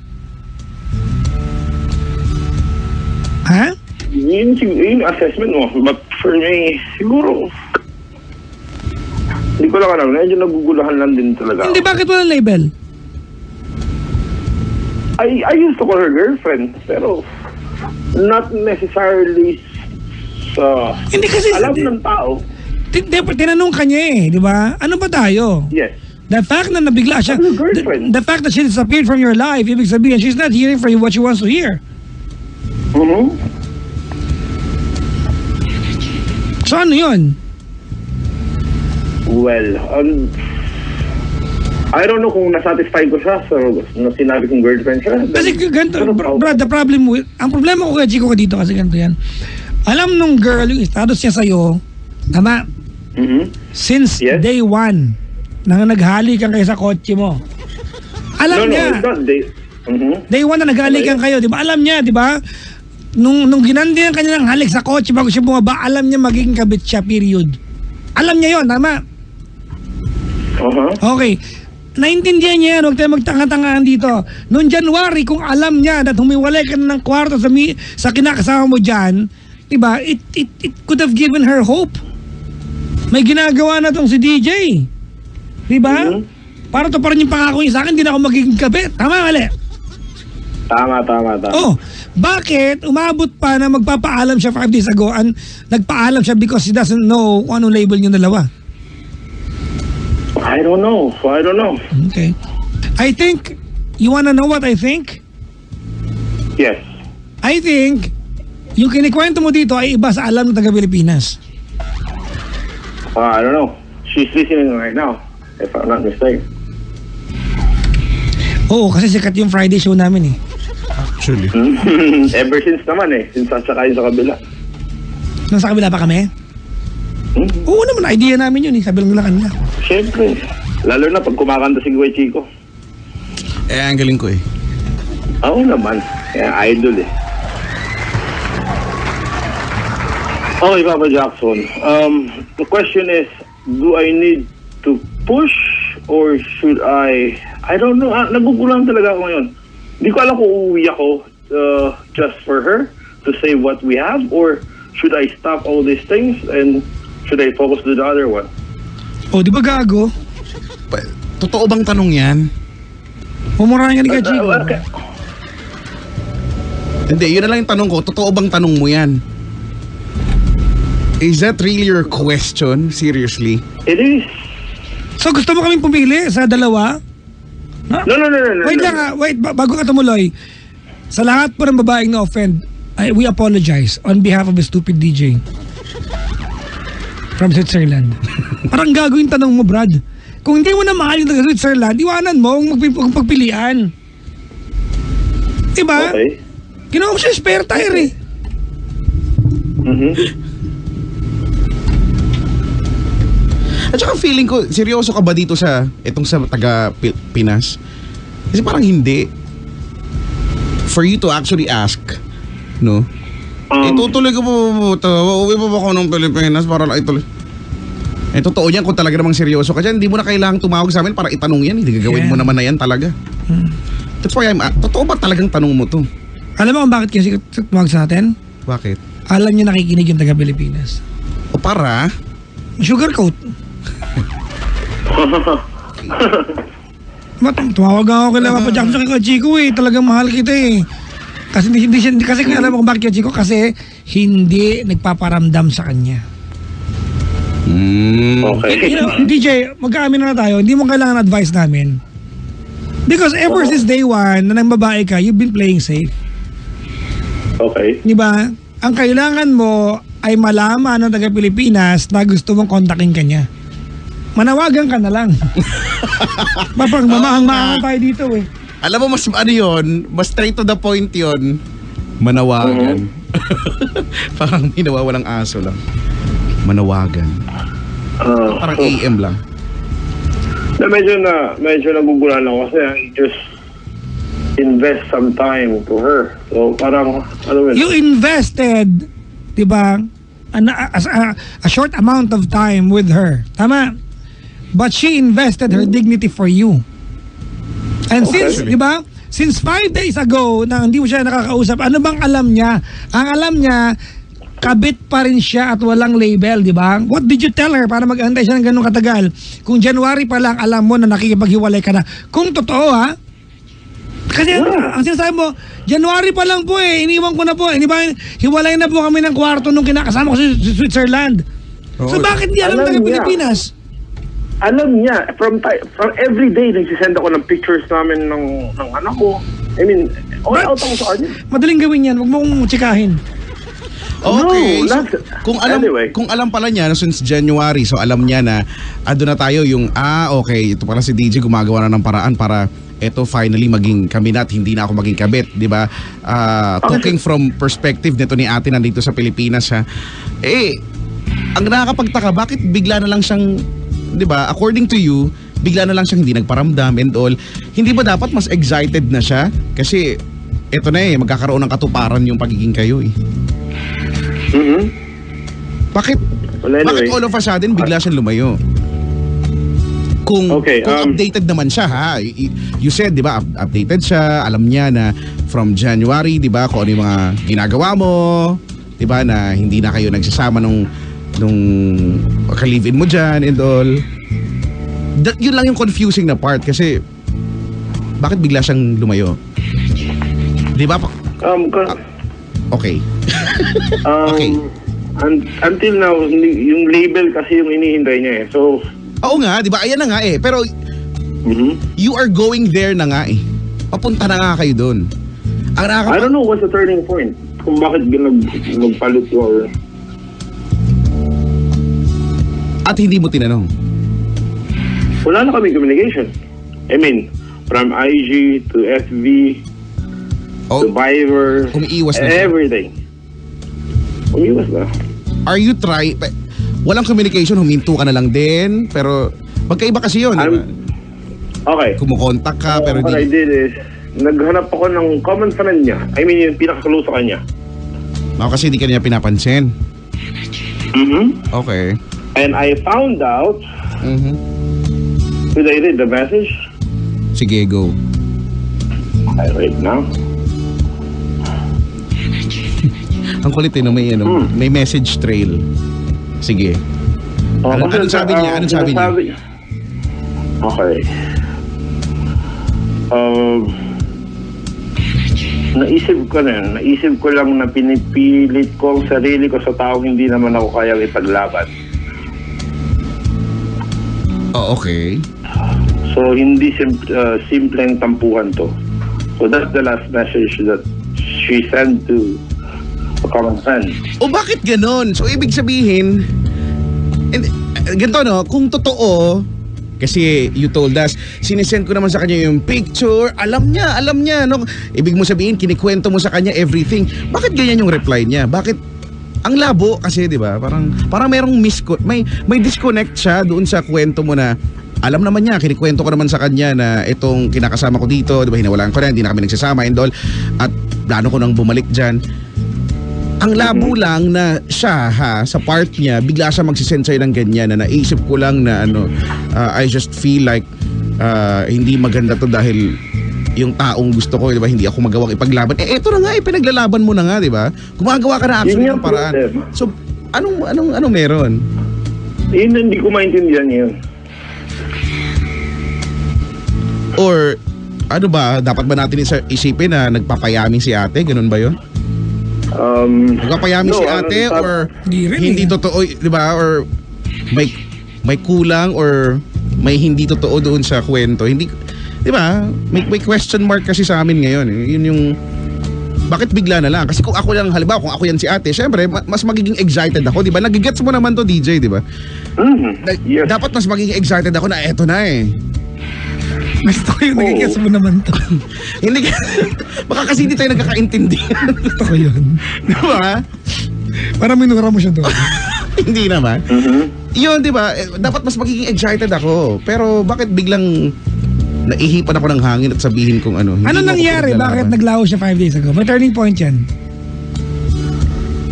Ha? Yun assessment mo. But for me, siguro, hindi ko lang alam. Medyo nagugulahan lang din talaga. Hindi, bakit walang label? I used to call her girlfriend, pero not necessarily sa Hindi kasi alam ng tao. Tinanong ka niya eh, di ba? Ano ba tayo? Yes. The fact na nabigla siya, Ano, girlfriend? the fact that she disappeared from your life, ibig sabihin, she's not hearing from you what she wants to hear. So ano yun? Well, I don't know kung nasatisfy ko siya na sinabi kong girlfriend siya. Kasi ganito, Brad, the problem with, ang problema ko kaya Chico ko dito kasi ganito yan. Alam nung girl yung status niya sa'yo, tama? Since Yes. day 1, na naghalikan kayo sa kotse mo. Alam niya. it's not day. Day 1 na naghalikan kayo, di ba? Alam niya, di ba? Nung ginandihan kanya ng halik sa kotse bago siya bumaba, alam niya magiging kabit siya, period. Alam niya yon, tama? Okay. Naintindihan niya yan, huwag tayo magtanga-tangahan dito. Noong January, kung alam niya na humiwalay ka na ng kwarto sa kinakasama mo dyan, diba, it could have given her hope. May ginagawa na tong si DJ. Diba? Para to pa rin yung pangako niya sa akin, hindi na ako magiging kabit. Tama, mali? Tama. Oh, bakit umabot pa na magpapaalam siya 5 days ago and nagpaalam siya because he doesn't know kung anong label yung dalawa? I don't know. Okay. I think, you wanna know what I think? Yes. I think, yung kinikwento mo dito ay iba sa alam ng taga-Pilipinas. I don't know. She's listening right now, if I'm not mistaken. Oo, kasi sikat yung Friday show namin eh. Actually. Ever since naman eh. Since sasakayin sa kabila. Nasa kabila pa kami? Oo naman, idea namin yun eh. Sabi lang nila kanila. Siyempre. Lalo na pag kumakanta si Kuya Chico. Ang galing ko eh. Oo naman. Kaya idol eh. Okay, Papa Jackson. The question is, do I need to push or should I don't know. Nagugulang talaga ako ngayon. Hindi ko alam kung uuwi ako just for her to say what we have or should I stop all these things and should I focus to the other one? Oh, di ba gago? Totoo bang tanong yan? Mumurahan ka ni Chico. Okay. Hindi, yun na lang yung tanong ko. Totoo bang tanong mo yan? Is that really your question? Seriously? It is. So gusto mo kaming pumili sa dalawa? No. Wait lang ha, bago ka tumuloy. Sa lahat po ng babaeng na-offend, we apologize on behalf of the stupid DJ from Switzerland. Parang gago yung tanong mo, Brad. Kung hindi mo na mahal yung taga Switzerland, iwanan mo kung pagpilian. Diba? Okay. Ginawa ko siya spare tire eh. At saka feeling ko, seryoso ka ba dito sa itong sa taga Pinas? Kasi parang hindi. For you to actually ask, no? Itutuloy ko po ito. Uuwi po ako ng Pilipinas para lang ituloy. Totoo yan kung talaga namang seryoso ka dyan. Hindi mo na kailangang tumawag sa amin para itanong yan. Hindi gagawin mo naman na yan talaga. That's why totoo ba talagang tanong mo to? Alam mo kung bakit kasi tumawag sa atin? Bakit? Alam niya nakikinig yung taga-Pilipinas. O para? Sugarcoat. Tumawag ako kay Papa Jackson sa kay Chico eh. Talagang mahal kita eh. Kasi kasi alam mo kung bakit kay Chico? Kasi hindi nagpaparamdam sa kanya. Okay. You know, DJ, magkaamin na tayo. Hindi mo kailangan advice namin. Because ever since day one na nang babae ka, you've been playing safe. Okay. Di ba? Ang kailangan mo ay malaman ng taga-Pilipinas na gusto mong kontakin ka niya. Manawagan ka na lang. Mapang mamahang-mahang tayo dito eh. Alam mo, mas ano yun, mas straight to the point yun. Manawagan. Parang minawawalang aso lang. Manawagan. Parang AM lang. Medyo nagugulan ako kasi I just invest some time to her. So parang, You invested, di ba, a short amount of time with her. Tama? But she invested her dignity for you. And since, di ba, since 5 days ago na hindi mo siya nakakausap, ano bang alam niya? Ang alam niya, kabit pa rin siya at walang label, di ba? What did you tell her para mag-antay siya ng ganun katagal? Kung January pa lang, alam mo na nakikipaghiwalay ka na. Kung totoo, ha? Kasi ang sinasabi mo, January pa lang po eh, iniwan ko na po. Di ba, hiwalay na po kami ng kwarto nung kinakasama ko sa Switzerland. So bakit di alam ng Pilipinas? Alam niya, from every day nagsisend ako ng pictures namin ng anak ko. I mean, all out ako sa kanya. Madaling gawin yan, huwag mong tsikahin. Okay. No, So, anyway. kung alam pala niya no, since January, so alam niya na ando na tayo yung okay, ito pala si DJ gumagawa na ng paraan para eto finally maging kami na at hindi na ako maging kabit, di ba? Talking from perspective nito ni ate nandito sa Pilipinas ha. Ang nakakapagtaka, bakit bigla na lang siyang, di ba, according to you, bigla na lang siyang hindi nagparamdam and all. Hindi ba dapat mas excited na siya? Kasi eto na magkakaroon ng katuparan yung pagiging kayo eh. Bakit? Well, anyway, Bakit all of a sudden bigla siyang lumayo? Kung updated naman siya ha. You said, 'di ba, updated siya, alam niya na from January, 'di ba, kung ano yung mga ginagawa mo, 'di ba, na hindi na kayo nagsasama nung ka-live-in mo diyan and all. Yun lang yung confusing na part kasi bakit bigla siyang lumayo? 'Di ba? Okay. Okay. Until now, yung label kasi yung inihintay niya eh. So, oo nga, di ba? Ayan na nga eh. Pero, you are going there na nga eh. Papunta na nga kayo doon. I don't know what's the turning point. Kung bakit nagpalit or... At hindi mo tinanong? Wala na kami communication. I mean, from IG to FB, to Viber, umiiwas na siya. everything. Umiiwas na. Are you walang communication, huminto ka na lang din, pero magkaiba kasi yun. Diba? Okay. Kumukontak ka, pero what I did is, naghanap ako ng common friend niya. I mean, yung pinaka-close sa kanya. Kasi hindi ka niya pinapansin. Okay. And I found out, did I read the message? Sige, go. I read now. Ang kulit no, may message trail. Sige. Anong sabi niya? Anong sabi niya? Okay. Naisip ko lang na pinipilit ko ang sarili ko sa taong hindi naman ako kayang ipaglaban. Okay. So, hindi simpleng tampuhan to. So, that's the last message that she sent to a common friend. O bakit ganon? So, ibig sabihin, ganito no, kung totoo, kasi you told us, sinisend ko naman sa kanya yung picture, alam niya, no? Ibig mo sabihin, kinikwento mo sa kanya everything. Bakit ganyan yung reply niya? Bakit? Ang labo kasi, di ba? Parang merong may disconnect siya doon sa kwento mo na alam naman niya, kinikwento ko naman sa kanya na itong kinakasama ko dito, di ba, hinawalaan ko na, hindi na kami nagsasama and all, at plano ko nang bumalik dyan. Ang labo lang na siya sa part niya, bigla siya magsisend sa'yo ng ganyan na naisip ko lang na I just feel like hindi maganda to dahil yung taong gusto ko, di ba, hindi ako magawang ipaglaban. Eto na nga, pinaglalaban mo na nga, di ba? Gumagawa ka na actually ng paraan. So, anong meron? Hindi ko maintindihan yun. Or, ano ba, dapat ba natin isipin na nagpapayami si ate? Ganun ba yun? Nagpapayami si ate or hindi totoo, di ba? Or may kulang or may hindi totoo doon sa kwento. Hindi, di ba? May question mark kasi sa amin ngayon. Yun yung, bakit bigla na lang? Kasi kung ako lang, halimbawa, kung ako yan si ate, syempre, mas magiging excited ako, di ba? Nagigets mo naman to, DJ, di ba? Yes. Dapat mas magiging excited ako na eto na eh. Gusto ko yung nagigets mo naman to. Hindi baka kasi hindi tayo nagkakaintindihan. Gusto ko yun. Di ba? Parang minura mo siya doon. Hindi naman. Yun, di ba? Dapat mas magiging excited ako. Pero bakit biglang naihipan ako ng hangin at sabihin kung ano? Ano nangyari? Bakit naglaho siya 5 days ago? May turning point yan.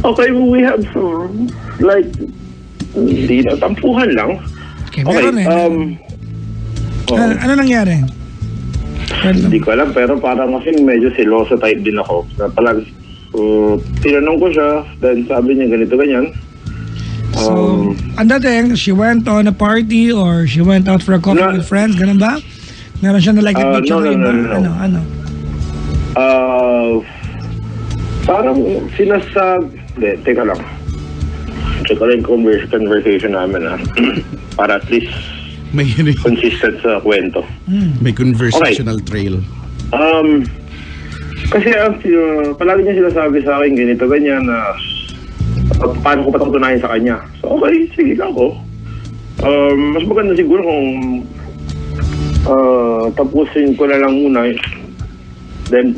Okay, we have some, like, hindi na, tampuhan lang. Okay, meron ano nangyari? Hindi ko alam, pero parang kasi medyo siloso type din ako. Tinanong ko siya, then sabi niya ganito, ganyan. So, ang dating, she went on a party or she went out for a coffee with friends, ganun ba? Meron siya na like a picture ng iba? Ano? Parang teka lang. Check ko rin conversation namin para at least may consistent sa kwento. May conversational trail. Kasi palagi niya sinasabi sa akin ganito, ganyan na paano ko patutunayan sa kanya. So okay, sige ako. Mas maganda siguro kung tapusin ko na lang muna. Then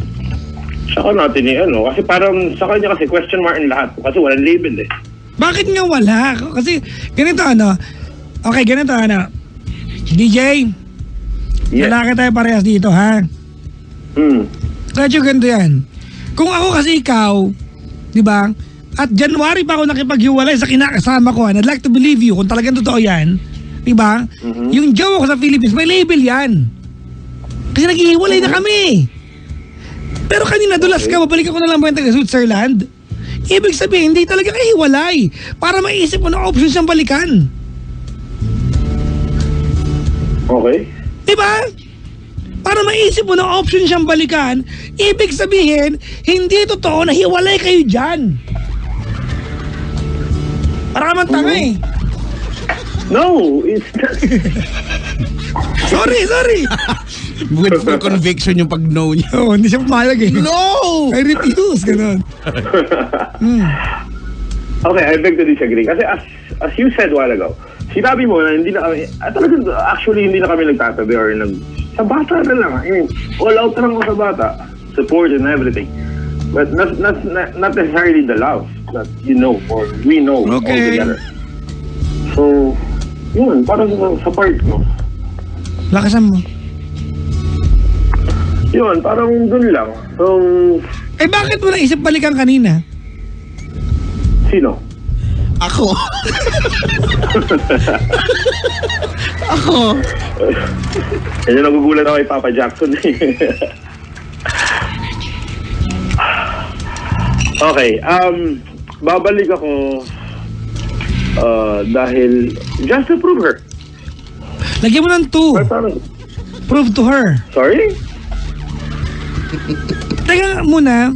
saka natin kasi parang sa kanya kasi question mark ang lahat. Kasi walang label eh. Bakit nga wala? Kasi ganito okay, ganito DJ, Yes. lalaki tayo parehas dito, ha? Medyo ganito yan. Kung ako kasi ikaw, di ba, at January pa ako nakipaghiwalay sa kinakasama ko, and I'd like to believe you, kung talagang totoo yan, di ba? Yung jowa ko sa Philippines, may label yan. Kasi naghihiwalay na kami. Pero kanina, dulas ka, babalik ako na lang ba yung taga Switzerland? Ibig sabihin, hindi talaga kahiwalay. Para maisip mo na option siyang balikan. Okay. Diba? Para maisip mo na option siyang balikan, ibig sabihin, hindi totoo na hiwalay kayo dyan. Para ka man tanga eh. No, it's not. Sorry. With full conviction yung pag-no niya. Oo, hindi siya pumayag eh. No! I refuse, ganun. Okay, I beg to disagree. Kasi as you said a while ago, sinabi mo na hindi na kami, actually hindi na kami nagtatabi or sa bata na lang. I mean, all out na lang ako sa bata. Support and everything. But not necessarily the love that you know or we know all together. So, yun, parang sa part mo. Lakasan mo. Yun, parang dun lang. So, Bakit mo naisip balikan kanina? sino? Ako. Kaya nagugulat ako kay Papa Jackson. Okay, babalik ako dahil just to prove her. Lagyan mo ng 2. Prove to her. Sorry? Teka muna.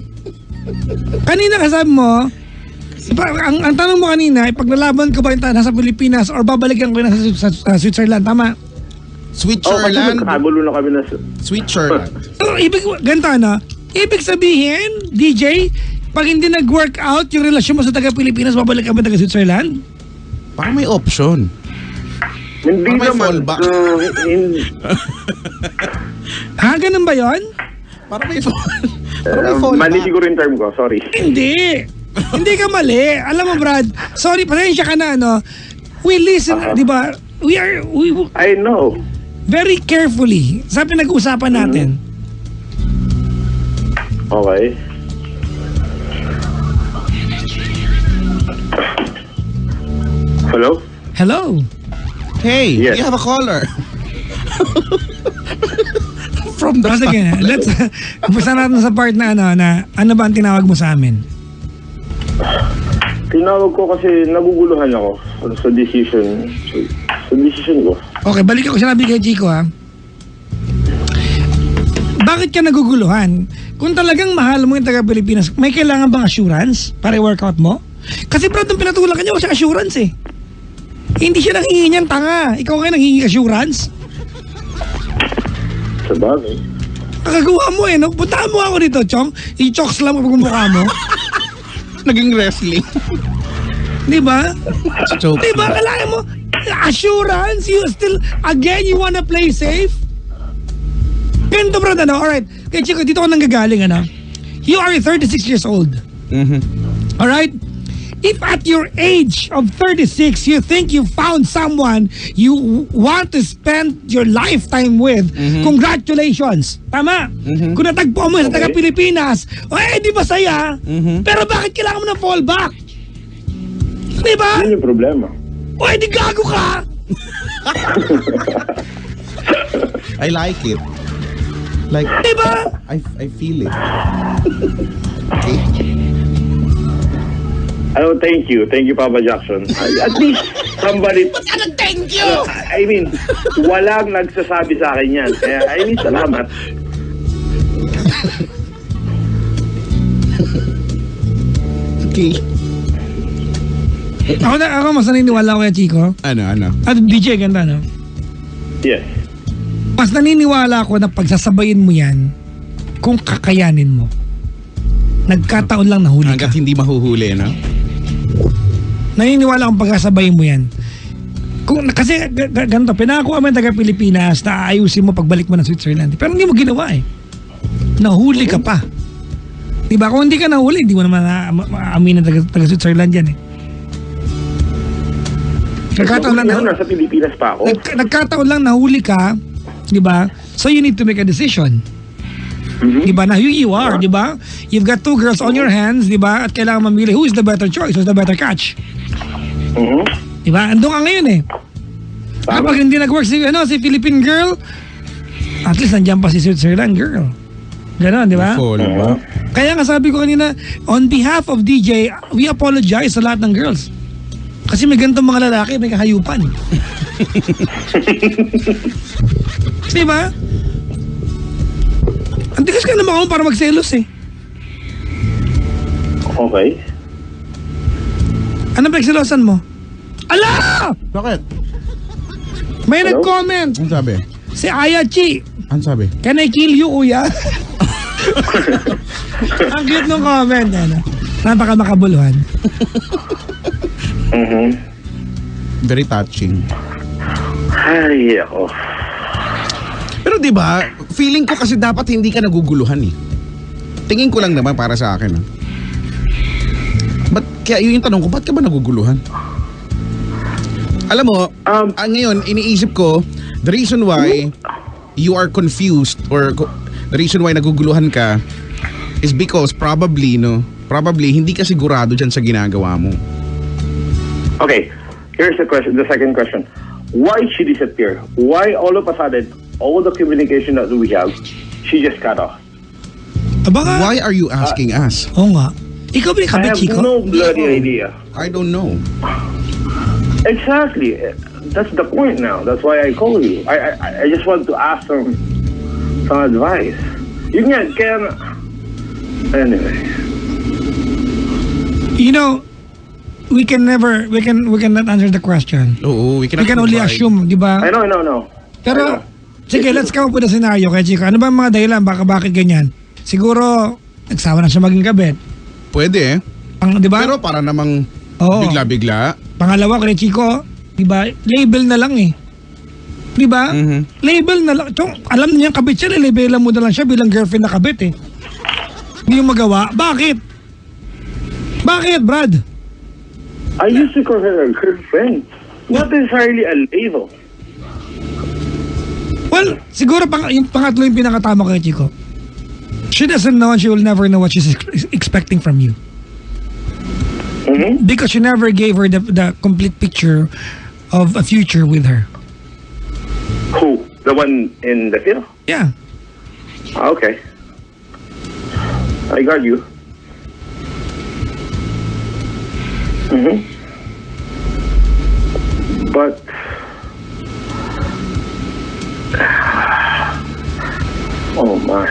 Kanina kasabi mo, ang tanong mo kanina, ipaglalaban ko ba yung nasa Pilipinas or babalikan ko yung nasa Switzerland, tama? Switzerland? Kasi nagkakagulo na kami na Switzerland. So, ibig sabihin, DJ, pag hindi nag-work out yung relasyon mo sa taga-Pilipinas, babalikan ba taga Switzerland? Parang may option. Hindi may naman. fallback. Ganun ba yun? Parang may fallback. Mali siguro yung term ko, sorry. Hindi. Hindi ka mali. Alam mo, Brad, sorry, pasensya ka na, we listen, di ba? We I know. very carefully sa pinag-uusapan natin. Okay. Hello. Hey, Yes. you have a caller. From the Sige, let's umpisa natin sa part na ano ba ang tinawag mo sa amin? Tinawag ko kasi naguguluhan ako sa decision. Sa decision ko. Okay, balik ako sinabi kay Chico ha. Bakit ka naguguluhan? Kung talagang mahal mo yung taga-Pilipinas, may kailangan bang assurance para i-workout mo? Kasi bro, nung pinatulang ka niya, wala siya assurance eh. Hindi siya nanghingi niyan, tanga. Ikaw kayo nanghingi assurance? Sa bagay. Nakagawa mo eh, no? Puntaan mo ako dito, Chong. I-chokes lang pag mukha mo. Naging wrestling. Di ba? Joke. Di ba? Kailangan mo assurance. You still, again, you wanna play safe? Ganito bro, alright. Kaya Chico, dito ko nanggagaling, You are 36 years old. Alright? If at your age of 36, you think you found someone you want to spend your lifetime with, congratulations. Tama? Kung natagpo mo sa taga-Pilipinas, di ba saya? Pero bakit kailangan mo ng fallback? Di ba? Yun yung problema. Di gago ka! I like it. Like, Di ba? I feel it. Okay. Thank you. Thank you, Papa Jackson. At least, somebody... Thank you! I mean, walang nagsasabi sa akin yan. Kaya, salamat. Okay. Ako mas naniniwala ko kay Chico. Ano? At DJ, ganda, no? Yes. Mas naniniwala ko na pagsasabayin mo yan kung kakayanin mo. Nagkataon lang nahuli ka. Hanggat hindi mahuhuli, no? Naniniwala akong pagsasabayin mo yan. Kasi ganito, pinakakuha mo yung taga-Pilipinas na aayusin mo pagbalik mo ng Switzerland. Pero hindi mo ginawa eh. Nahuli ka pa. Diba? Kung hindi ka nahuli, hindi mo naman aaminin taga-Switzerland yan eh. Nagkataon lang Nasa Pilipinas pa ako. Nagkataon lang nahuli ka, di ba? So you need to make a decision. Di ba? Na who you are, di ba? You've got two girls on your hands, di ba? At kailangan mamili who is the better choice, who's the better catch. Di ba? Andun ka ngayon eh. Kapag hindi nag-work si Philippine girl, at least nandiyan pa si Switzerland girl. Ganon, di ba? Kaya nga sabi ko kanina, on behalf of DJ, we apologize sa lahat ng girls. Kasi may ganitong mga lalaki, may kahayupan. Di ba? Ang tigas ka naman ako para magselos eh. Okay. Ano ba selosan mo? Ala! Bakit? May Hello? nag-comment. Ano sabi? Si Ayachi. Ano sabi? Can I kill you, kuya? Ang cute nung comment. Napaka makabuluhan. Very touching. Ay, ako. Pero 'di ba, feeling ko kasi dapat hindi ka naguguluhan eh. Tingin ko lang naman para sa akin. Kaya yun yung tanong ko, ba't ka ba naguguluhan? Alam mo, ngayon iniisip ko, the reason why you are confused or the reason why naguguluhan ka is because probably hindi ka sigurado dyan sa ginagawa mo. Okay, here's the question. The second question. Why she disappeared? Why all of a sudden, all the communication that we have, she just cut off? Baka, Why are you asking us? oo nga. Ikaw ba yung I kabit, have Chico? no bloody idea. I don't know. Exactly. That's the point now. That's why I call you. I just want to ask some advice. Yun nga, kaya anyway. You know, we cannot answer the question. Oo, we We can only provide. assume, di ba? I know. Pero, sige, let's come up with a scenario kay Chico. Ano ba ang mga dahilan? Bakit ganyan? Siguro, nagsawa na siya maging kabit. Pwede eh. Di ba? Pero para namang Oo. bigla-bigla. Pangalawa kay Chico, di ba? Label na lang eh. Di ba? Label na lang. So, alam niya kabit siya, labelan mo na lang siya bilang girlfriend na kabit eh. Hindi yung magawa. Bakit? Bakit, Brad? I used to call her a girlfriend. Not necessarily a label. Well, siguro yung pangatlo yung pinakatama kay Chico. She doesn't know and she will never know what she's expecting from you. Because you never gave her the complete picture of a future with her. Who? The one in the field? Yeah. Okay. I got you. But oh my.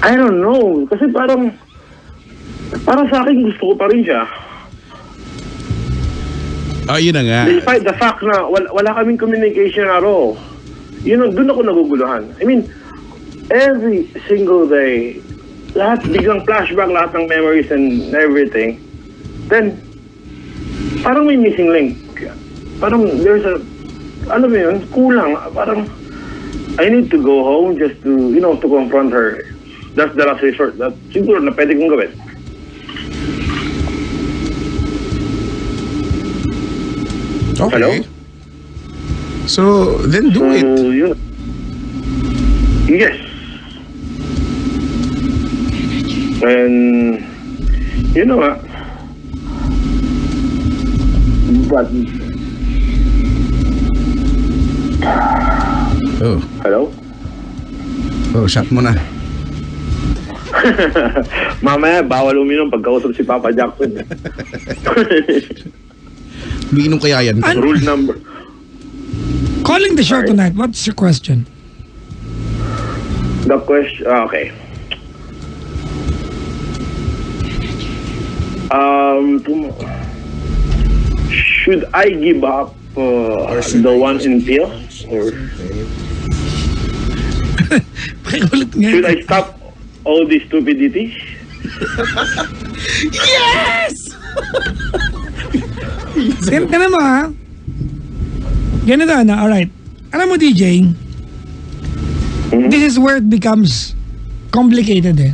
I don't know. Kasi parang sa akin gusto ko pa rin siya. Yun na nga. Despite the fact na wala kaming communication at all. Doon ako naguguluhan. I mean, every single day, lahat biglang flashback, lahat ng memories and everything. Then, parang may missing link. Parang there's a, alam mo yun, kulang. Parang, I need to go home just to, to confront her. That's the last resort. That siguro na pwede kong gawin. Okay. Hello? So, then do it. Yun. Yes. And, what? But, Oh. hello? Oh, shot mo na. Mamaya, bawal uminom pagkausap si Papa Jackson. Umiinom kaya yan. Rule number. Calling the show Sorry. tonight, what's your question? The question, okay. Should I give up the one in Peel? Or Pakikulit nga. should I stop all these stupidities? Tignan mo ha. Ganito na, alright. Alam mo DJ, this is where it becomes complicated eh.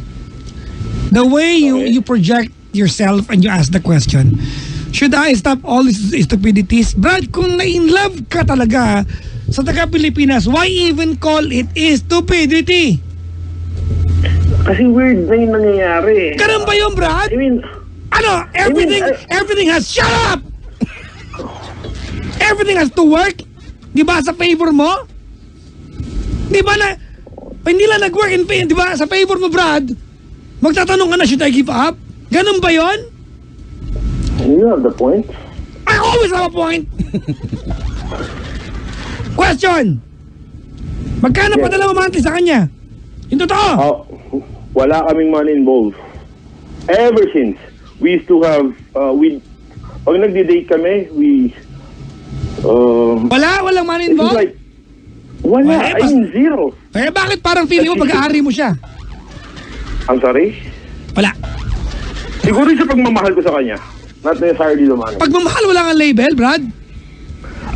The way you project yourself and you ask the question, should I stop all these stupidities? Brad, kung na-in love ka talaga sa taga-Pilipinas, why even call it stupidity? Kasi weird na yung nangyayari. Ganun ba yun, Brad? I mean, Ano? Everything has, shut up! Everything has to work? Di ba sa favor mo? Di ba na, hindi lang nag-work in favor, di ba sa favor mo, Brad? Magtatanong ka na, should I give up? Ganun ba yon? you have the point. I always have a point. Question. Magkano Yes. padala mo monthly sa kanya? Yung totoo. Wala kaming money involved. Ever since, we used to have, pag nagde-date kami, Walang money it's involved? like, wala, Wala, I mean zero. Eh bakit parang feeling mo pag-aari mo siya? I'm sorry? Wala. Siguro sa pagmamahal ko sa kanya. Not necessarily the money. Pagmamahal wala kang label, Brad.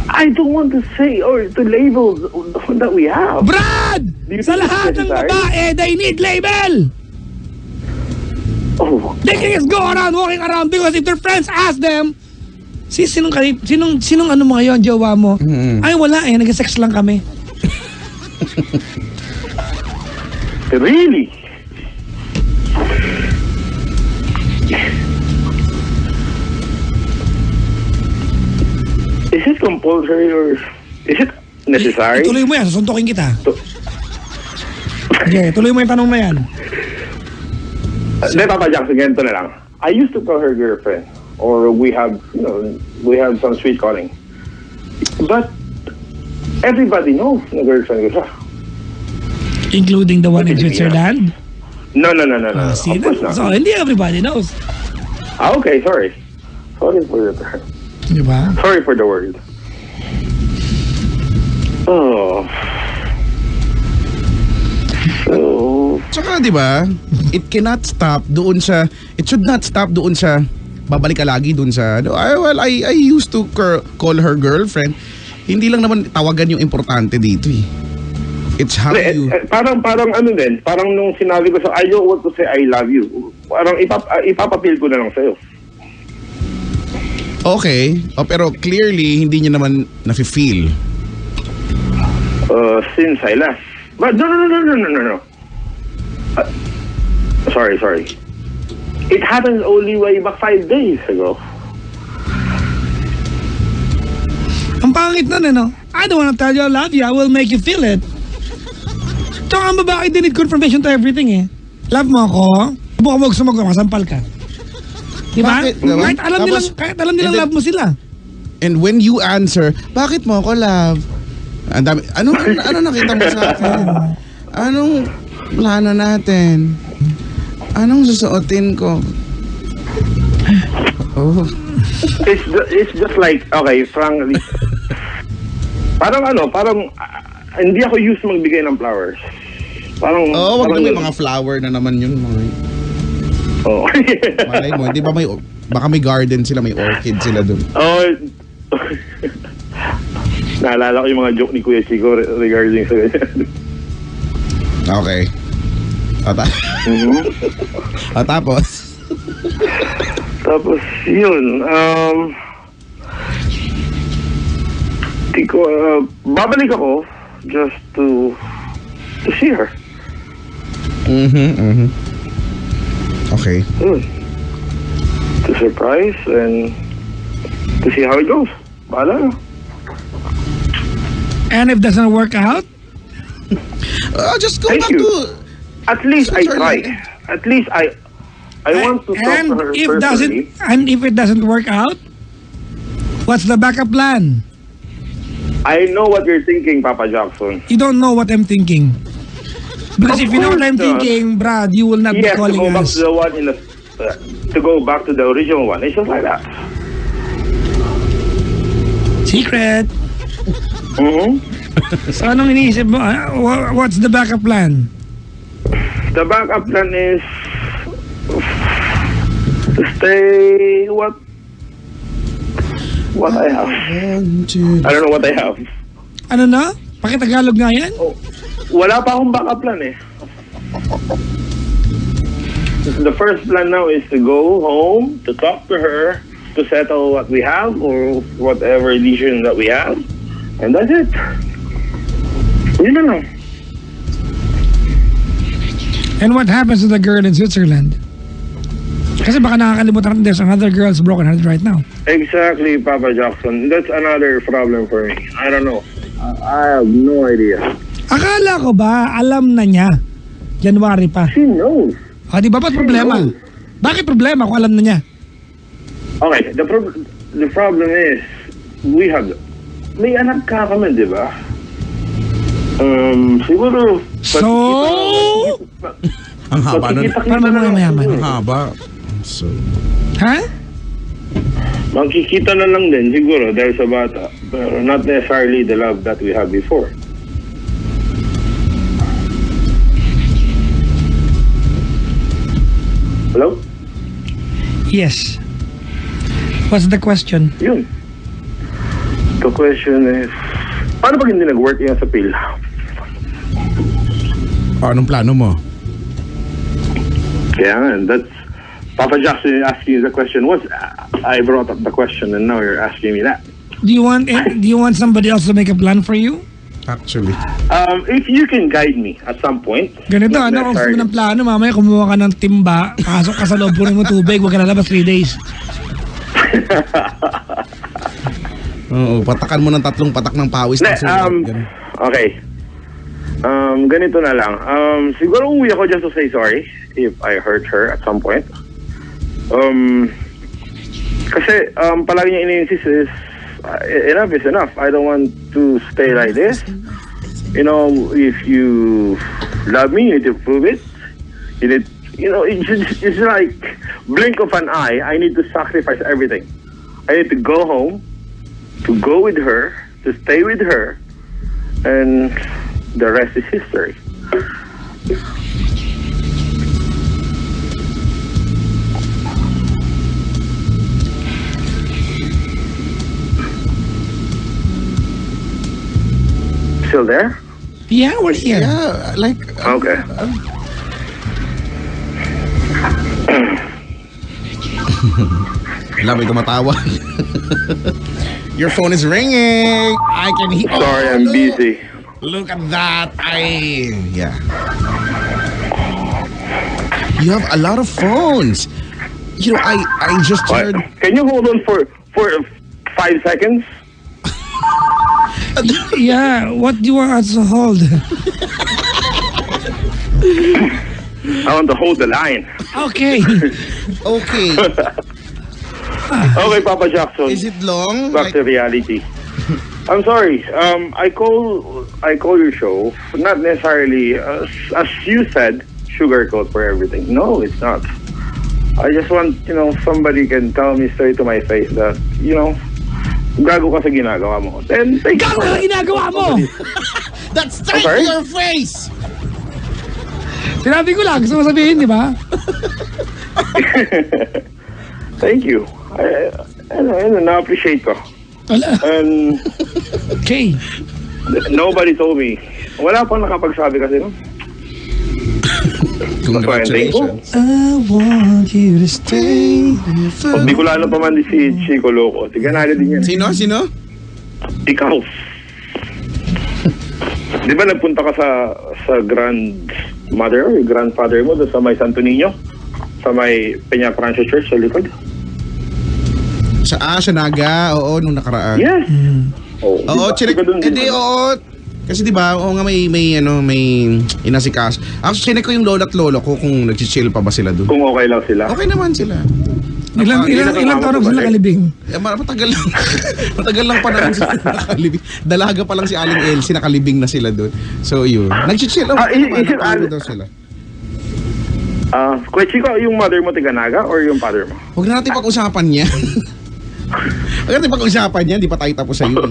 I don't want to say or to label the one that we have. Brad! Do you Sa think it's lahat ng necessary? babae, they need label. Oh, They can just go around, walking around because if their friends ask them, sinong ano mo ngayon, jowa mo? Ay, wala eh, nag-sex lang kami. really? Is it compulsory or is it necessary? Tuloy mo yan, susuntokin kita. To- Okay, tuloy mo yung tanong na yan. Hindi, Papa Jackson, ganito na lang. I used to call her girlfriend, or we have some sweet calling. But everybody knows na girlfriend ko siya. Including the one in Yeah. Switzerland? No. See, Of course not. so hindi everybody knows. Okay, sorry. Sorry for the Di ba? sorry for the word. Oh. So, Tsaka, di ba, it should not stop doon sa, babalik ka lagi doon sa, I used to call her girlfriend. Hindi lang naman tawagan yung importante dito eh. It's how you... parang ano din, parang nung sinabi ko sa, I don't want to say I love you. Parang ipapapil ko na lang sa'yo. Okay, pero clearly, hindi niya naman nafe-feel. Since I left. But no. Sorry. It happened only way back 5 days ago. Ang pangit nun, ano? I don't wanna tell you I love you, I will make you feel it. Tsaka ang babae din need confirmation to everything eh. Love mo ako, buka mo gusto masampal ka. Diba? Bakit? Kahit alam nilang love mo sila. And when you answer, bakit mo ako love? Ang dami, ano nakita mo sa akin? Anong plano natin? Anong susuotin ko? Oh. It's just like, okay, frankly, parang hindi ako used to magbigay ng flowers. Wag na may mga flower na naman yun. Oh. Malay mo, di ba baka may garden sila, may orchid sila dun. Oh. Naalala ko yung mga joke ni Kuya Chico regarding sa ganyan. Okay. Tapos? Tapos, yun. Babalik ako just to see her. Okay. To surprise and to see how it goes. Bahala na. And if doesn't work out? Just go Thank back you. to... At least I tried. At least I want to talk to And her if personally. if it doesn't work out, what's the backup plan? I know what you're thinking, Papa Jackson. You don't know what I'm thinking. Because Of if you know what I'm course not. thinking, Brad, you will not be Yes, to calling go back us. to the one to go back to the original one. It's just like that. Secret. Mm-hmm. So anong iniisip mo? What's the backup plan? The backup plan is to stay what I have. I don't know what I have. Ano na? Pakitagalog nga yan? Oh, wala pa akong backup plan eh. The first plan now is to go home, to talk to her, to settle what we have or whatever decision that we have. And that's it. Yun na lang. And what happens to the girl in Switzerland? Kasi baka nakakalimutan natin there's another girl's broken hearted right now. Exactly, Papa Jackson. That's another problem for me. I don't know. I have no idea. Akala ko ba alam na niya? January pa. She knows. O, di ba ba't problema? Bakit problema kung alam na niya? Okay, the problem is may anak ka kami, di ba? Siguro So? Ang haba nun. Para mayaman. Ang haba. So... Ha? Magkikita na lang din siguro dahil sa bata, pero not necessarily the love that we had before. Hello? Yes. What's the question? Yun. The question is, paano pag hindi nag-work yan sa pill? Anong plano mo? Kaya nga, that's Papa Jackson asking you the question was I brought up the question and now you're asking me that. Do you want somebody else to make a plan for you? Actually. If you can guide me at some point. Ganito, not ano kung gusto mo necessarily- ng plano, mamaya kumuha ka ng timba, pasok ka sa loob, punin mo tubig, huwag ka lalabas 3 days. Oo, patakan mo ng 3 patak ng pawis. Ne, okay. Ganito na lang. Siguro uwi ako just to say sorry if I hurt her at some point. Kasi palagi niya ini-insist is enough is enough. I don't want to stay like this. You know, if you love me, you need to prove it. It's like blink of an eye. I need to sacrifice everything. I need to go home, to go with her, to stay with her, and the rest is history. Still there? Yeah, we're here. Yeah, like... Okay. Alam mo, tumatawa. Your phone is ringing. I can hear... Sorry, I'm busy. Look at that. Yeah. You have a lot of phones. You know, I just heard... Can you hold on for 5 seconds? Yeah, what do you want us to hold? I want to hold the line. Okay. Okay. Okay, Papa Jackson. Is it long? Back to reality. I'm sorry. I call your show not necessarily as you said, sugarcoat for everything. No, it's not. I just want somebody can tell me straight to my face that gago ka sa ginagawa mo. Then take Gago ka sa ginagawa mo! That's straight Okay. to your face! Sinabi ko lang, gusto mo sabihin, di ba? Thank you. Na-appreciate ko. Wala. And Okay. nobody told me. Wala pang nakapagsabi kasi no. Congratulations. I want you to stay. Pag Bicolano pa man si Chico Loco. Si Ganado din yan. Sino? Ikaw. Di ba nagpunta ka sa grandmother or grandfather mo doon sa may Santo Niño? Sa may Peña Francia Church sa likod? Sa Naga, oo, nung nakaraan. Yes. Oh, Oo, chinek. Hindi, oo. Kasi di ba, oo nga may inasikas. Actually, chinek ko yung lola at lolo ko kung nag-chill pa ba sila doon. Kung okay lang sila. Okay naman sila. Ilang taon sila nakalibing? Matagal lang. Matagal lang pa naman sila nakalibing. Dalaga pa lang si Aling Elsie, nakalibing na sila doon. So yun. Nag-chill. is it daw sila. Kuya Chico, yung mother mo Tiganaga or yung father mo? Huwag na natin pag-usapan niya. Huwag natin pag-usapan niya. Di pa tayo tapos sa iyo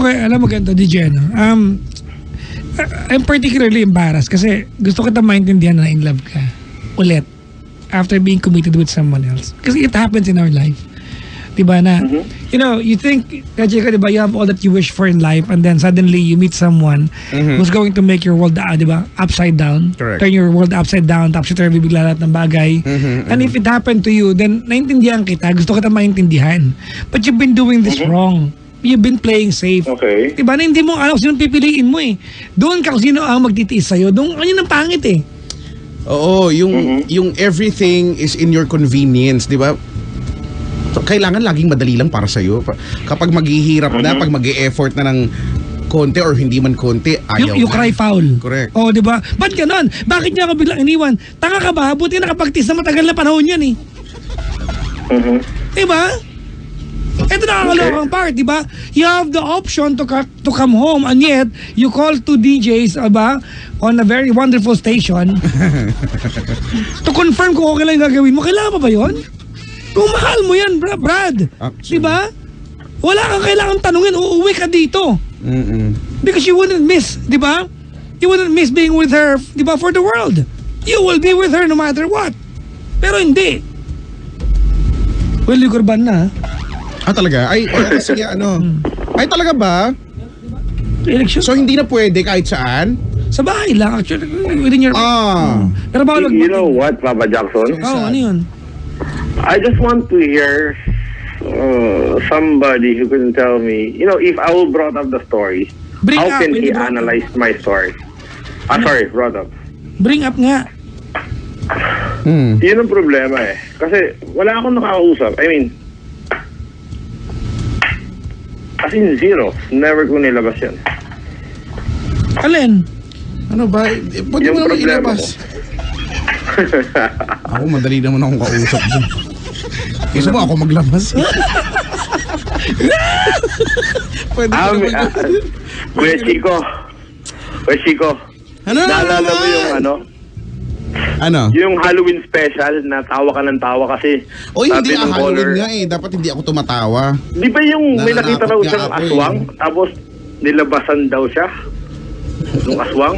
eh. Alam mo ganito, DJ, no? I'm particularly embarrassed kasi gusto kita maintindihan na in love ka. Ulit. After being committed with someone else. Kasi it happens in our life. Diba na, you think, diba, you have all that you wish for in life and then suddenly you meet someone who's going to make your world, diba, upside down. Correct. Turn your world upside down, topsy-turvy, bigla lahat ng bagay. And if it happened to you, then naintindihan kita, gusto kita maintindihan. But you've been doing this wrong. You've been playing safe. Okay. Diba na hindi mo alam kung sino pipiliin mo eh. Doon ka kung sino ang magtitiis sa'yo. Doon, yun ang pangit eh. Oo, yung everything is in your convenience, di ba? So, kailangan laging madali lang para sa'yo. Kapag maghihirap na, pag mag-e-effort na ng konti or hindi man konti, ayaw You na. cry foul. Correct. Oh, di ba? Ba't ganon? Bakit niya ako biglang iniwan? Tanga ka ba? Buti nakapagtis na matagal na panahon yan eh. Di ba? Ito nakakalokang part, di ba? You have the option to come home and yet you call two DJs, ba, on a very wonderful station to confirm kung okay lang yung gagawin mo. Kailangan pa ba yun? Kung mahal mo yan, Brad. Di ba? Wala kang kailangan tanungin, uuwi ka dito. Because you wouldn't miss, di ba? You wouldn't miss being with her, di ba, for the world. You will be with her no matter what. Pero hindi. Well, yung kurban na. Talaga? Ay, sige, Ay, talaga ba? Election? So, hindi na pwede kahit saan? Sa bahay lang, actually. Within your... Pero bawal You know what, Papa Jackson? Oh, ano yun? I just want to hear somebody who can tell me, if I will brought up the story, Bring how up, can hindi he brought analyze my story? Sorry, brought up. Bring up nga. Yun ang problema eh. Kasi wala akong nakakausap. I mean, as in zero. Never ko nilabas yan. Alin? Ano ba? Pwede Yung mo naman problema ilabas. Ako, madali naman akong kausap dun. Kasi mo ako maglabas. Pwede ko naman. Kuya Chico. Ano? Naalala mo yung Ano? yung Halloween special na tawa ka ng tawa kasi O hindi, sabi ng Halloween caller, nga eh. Dapat hindi ako tumatawa. di ba yung may nakita raw Nananakot siyang nga ako aswang tapos nilabasan daw siya yung aswang?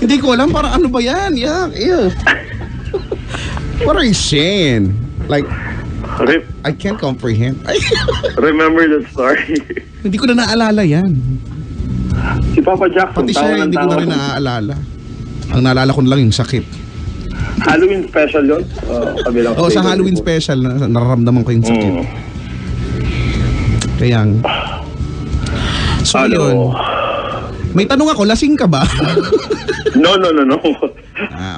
Hindi ko alam, parang ano ba yan? Yuck, ew. What are you saying? Like, I can't comprehend. Remember that story? Hindi ko na naalala yan. Si Papa Jackson, Pati tawa siya, ng hindi ko tawa. na rin naaalala. Ang naalala ko na lang yung sakit. Halloween special yun? Kabilang Oo, sa station Halloween dito. special, nararamdaman ko yung sakit. Kaya, so yun. May tanong ako, lasing ka ba? No.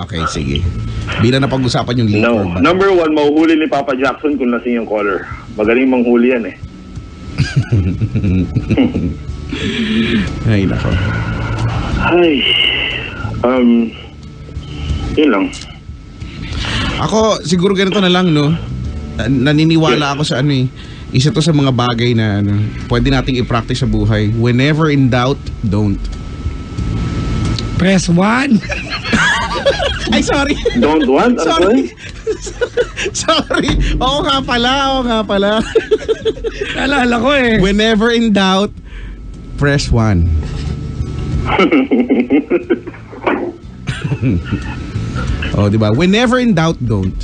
Okay, sige. Bila na pag-usapan yung liquor No. ba? Number one, mahuhuli ni Papa Jackson kung lasing yung caller. Magaling manghuli yan eh. Ay, nako. Ay, yun lang. Ako, siguro ganito na lang, no? Naniniwala ako sa ano eh. Isa to sa mga bagay na pwede nating i-practice sa buhay. Whenever in doubt, don't. Press 1. Ay, sorry. Don't want? Sorry. Sorry. Oo nga pala. Alala ko eh. Whenever in doubt, press 1. Oh, di ba? Whenever in doubt, don't.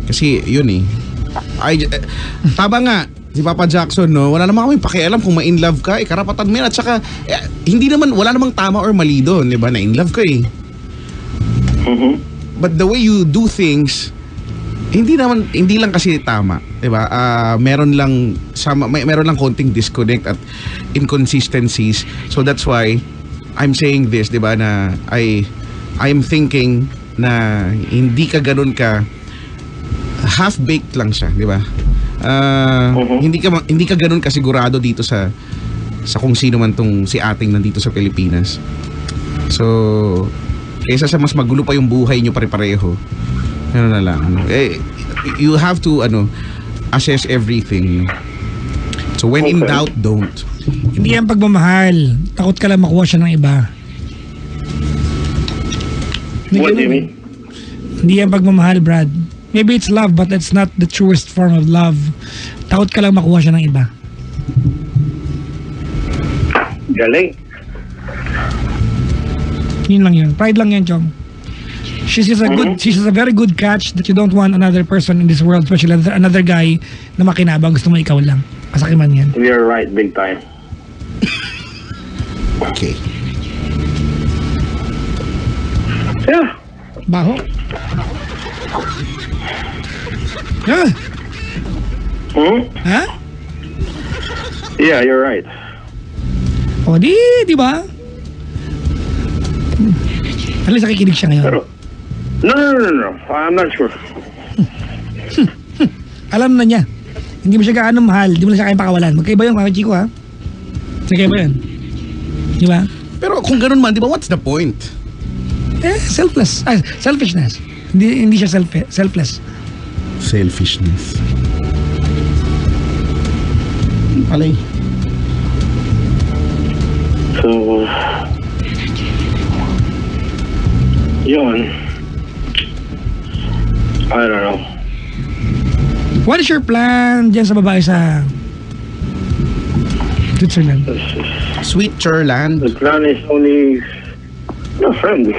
Kasi yun eh. Tama nga, si Papa Jackson, no? Wala naman kami pakialam kung ma-in love ka, karapatan mo yan. At saka, hindi naman, wala namang tama or mali doon, di ba? Na-in love ka eh. But the way you do things, hindi lang kasi tama, 'di ba? Meron lang konting disconnect at inconsistencies. So that's why I'm saying this, 'di ba, na I'm thinking na hindi ka ganoon ka half baked lang siya, 'di ba? Hindi ka ganoon ka sigurado dito sa kung sino man tong si ating nandito sa Pilipinas. So kaysa sa mas magulo pa yung buhay nyo pare-pareho, ano na lang, you have to assess everything. So when in doubt, don't. Hindi yan pagmamahal. Takot ka lang makuha siya ng iba. What do you mean? Hindi yan pagmamahal, Brad. Maybe it's love, but it's not the truest form of love. Takot ka lang makuha siya ng iba. Galing. Yun lang yun. Pride lang yan, Chong. She's just a very good catch that you don't want another person in this world, especially another guy na makinabang. Gusto mo ikaw lang. Kasakiman yan. You're right, big time. Okay. Yeah. Baho. Yeah. Ha? Yeah, you're right. O di ba? At least nakikinig siya ngayon. Pero, no. I'm not sure. Alam na niya. Hindi mo siya gaano mahal. Hindi mo na siya kayang pakawalan. Magkaiba yung mga chiko, ha? Magkaiba yan. Di ba? Pero kung ganun man, di ba, what's the point? Selfishness. Hindi siya selfless. Selfishness. Palay. So, yun. I don't know. What is your plan dyan sa babae sa Switzerland? Switzerland. The plan is only friends.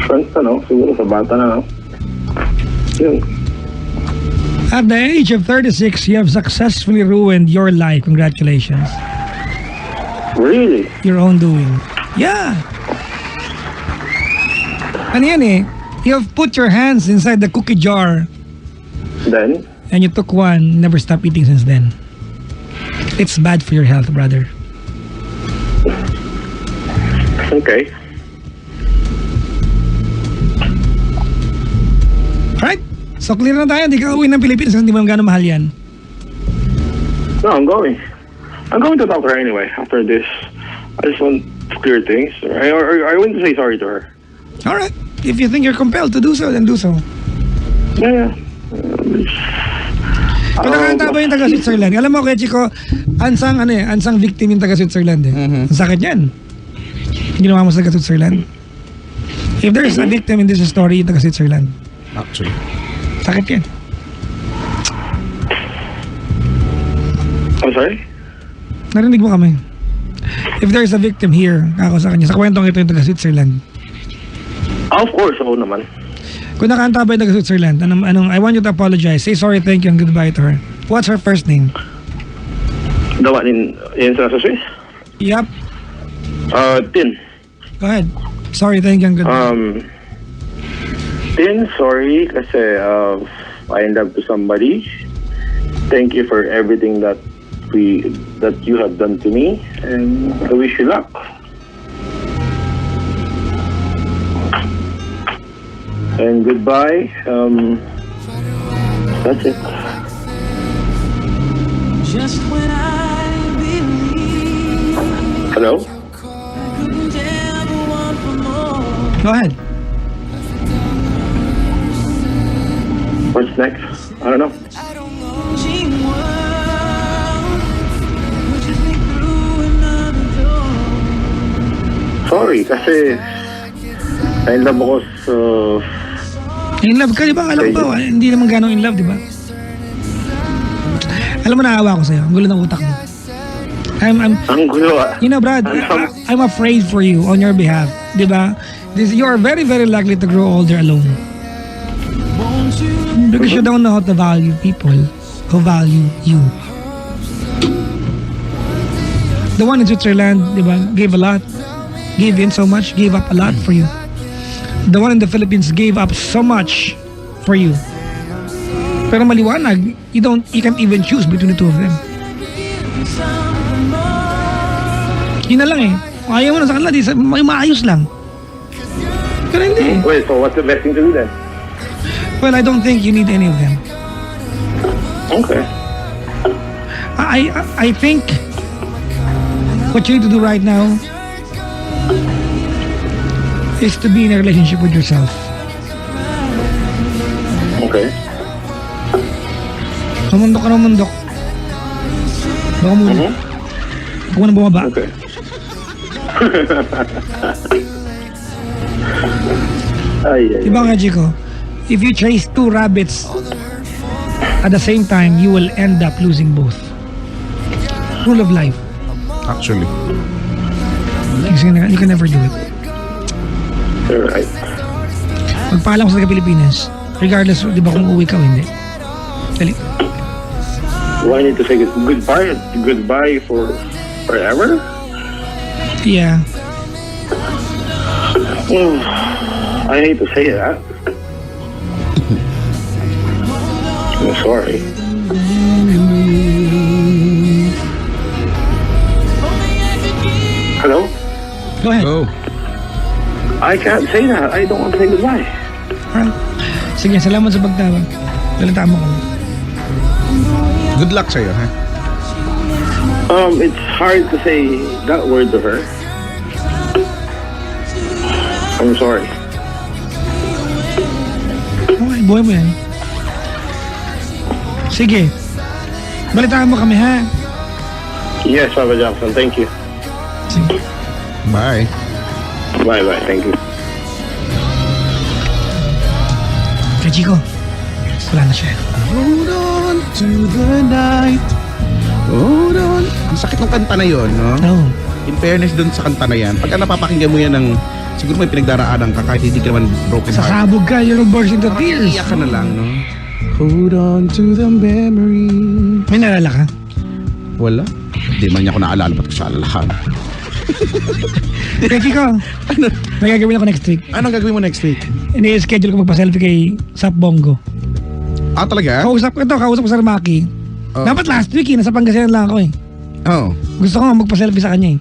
Friends na, no? Siguro sa bata na, no? Yun. At the age of 36, you have successfully ruined your life. Congratulations. Really? Your own doing. Yeah. Ano yan eh? You have put your hands inside the cookie jar Then? and you took one, never stopped eating since then. It's bad for your health, brother. Okay. Right? So clear na tayo. Hindi ka uwi ng Pilipinas kasi hindi mo gano'ng mahal yan. No, I'm going to talk to her anyway after this. I just want to clear things. I want to say sorry to her. Alright. If you think you're compelled to do so, then do so. Yeah. Kung nakakanta ba yung taga Switzerland? Alam mo, kaya Chico, ansang victim yung taga Switzerland eh. Ang sakit yan. Ginawa mo sa taga Switzerland. If there's a victim in this story, yung taga Switzerland. Actually. Sakit yan. I'm sorry? Narinig mo kami. If there's a victim here, ako sa kanya, sa kwentong ito yung taga Switzerland. Of course, oo naman. Kung nakanta ba yung taga Switzerland, I want you to apologize. Say sorry, thank you, and goodbye to her. What's her first name? The one in sa Swiss? Yup. Tin. Go ahead. Sorry, thank you, and goodbye. Tin, sorry kasi I end up to somebody. Thank you for everything that you have done to me, and I wish you luck. And goodbye. That's it. Hello? Go ahead. What's next? I don't know. Sorry, kasi I love ako sa... In love ka, di ba? Alam ko ba? Hindi naman gano'ng in love, di ba? Alam mo, naawa ko sa'yo. Ang gulo ng utak mo. Ang gulo You know, Brad, I'm afraid for you on your behalf. Di ba? You are very, very likely to grow older alone. Because you don't know how to value people who value you. The one in Switzerland, di ba, gave a lot. Gave in so much, gave up a lot for you. The one in the Philippines gave up so much for you. Pero maliwanag, you can't even choose between the two of them. Yun na lang eh. Ayaw mo na sa kanila, may maayos lang. Pero hindi. Wait, so what's the best thing to do then? Well, I don't think you need any of them. Okay. I think what you need to do right now is to be in a relationship with yourself. Okay. Mamundok ka na mamundok. Baka muna. Huwag mo nang bumaba. Okay. Diba nga, Chico? If you chase two rabbits at the same time, you will end up losing both. Rule of life. Actually. You can never do it. You're right. Magpaalam ko sa Pilipinas. Regardless, di ba kung uwi ka o hindi. Dali. Do I need to say goodbye? Goodbye for forever? Yeah. I hate to say that. I'm sorry. Hello? Go ahead. Oh. I can't say that. I don't want to say goodbye. Alright. Sige, salamat sa pagtawag. Lalataan mo ko. Good luck sa'yo, ha? It's hard to say that word to her. I'm sorry. Okay, buhay mo yan. Sige. Balitaan mo kami, ha? Yes, Papa Johnson. Thank you. Sige. Bye. Bye-bye. Thank you. Kaya Chico, wala na siya. Hold on to the night. Hold on. Ang sakit ng kanta na yon, no? Oo. In fairness dun sa kanta na yan, pagka napapakinggan mo yan ng, siguro may pinagdaraanan ka kahit hindi ka naman broken heart. Sasabog ka, you're bursting to tears. Iyak ka na lang, no? Hold on to the memory. May naalala ka? Wala. Hindi man niya ako naalala, ba't ko siya alalahan? Kaya Chico, may gagawin ako next week. Anong gagawin mo next week? Ini-schedule ko magpa-selfie kay Sap Bongo. Ah, talaga? Kausap ko sa Maki. Oh. Dapat last week nasa Pangasinan lang ako eh. Oo. Gusto ko nga magpa-selfie sa kanya eh.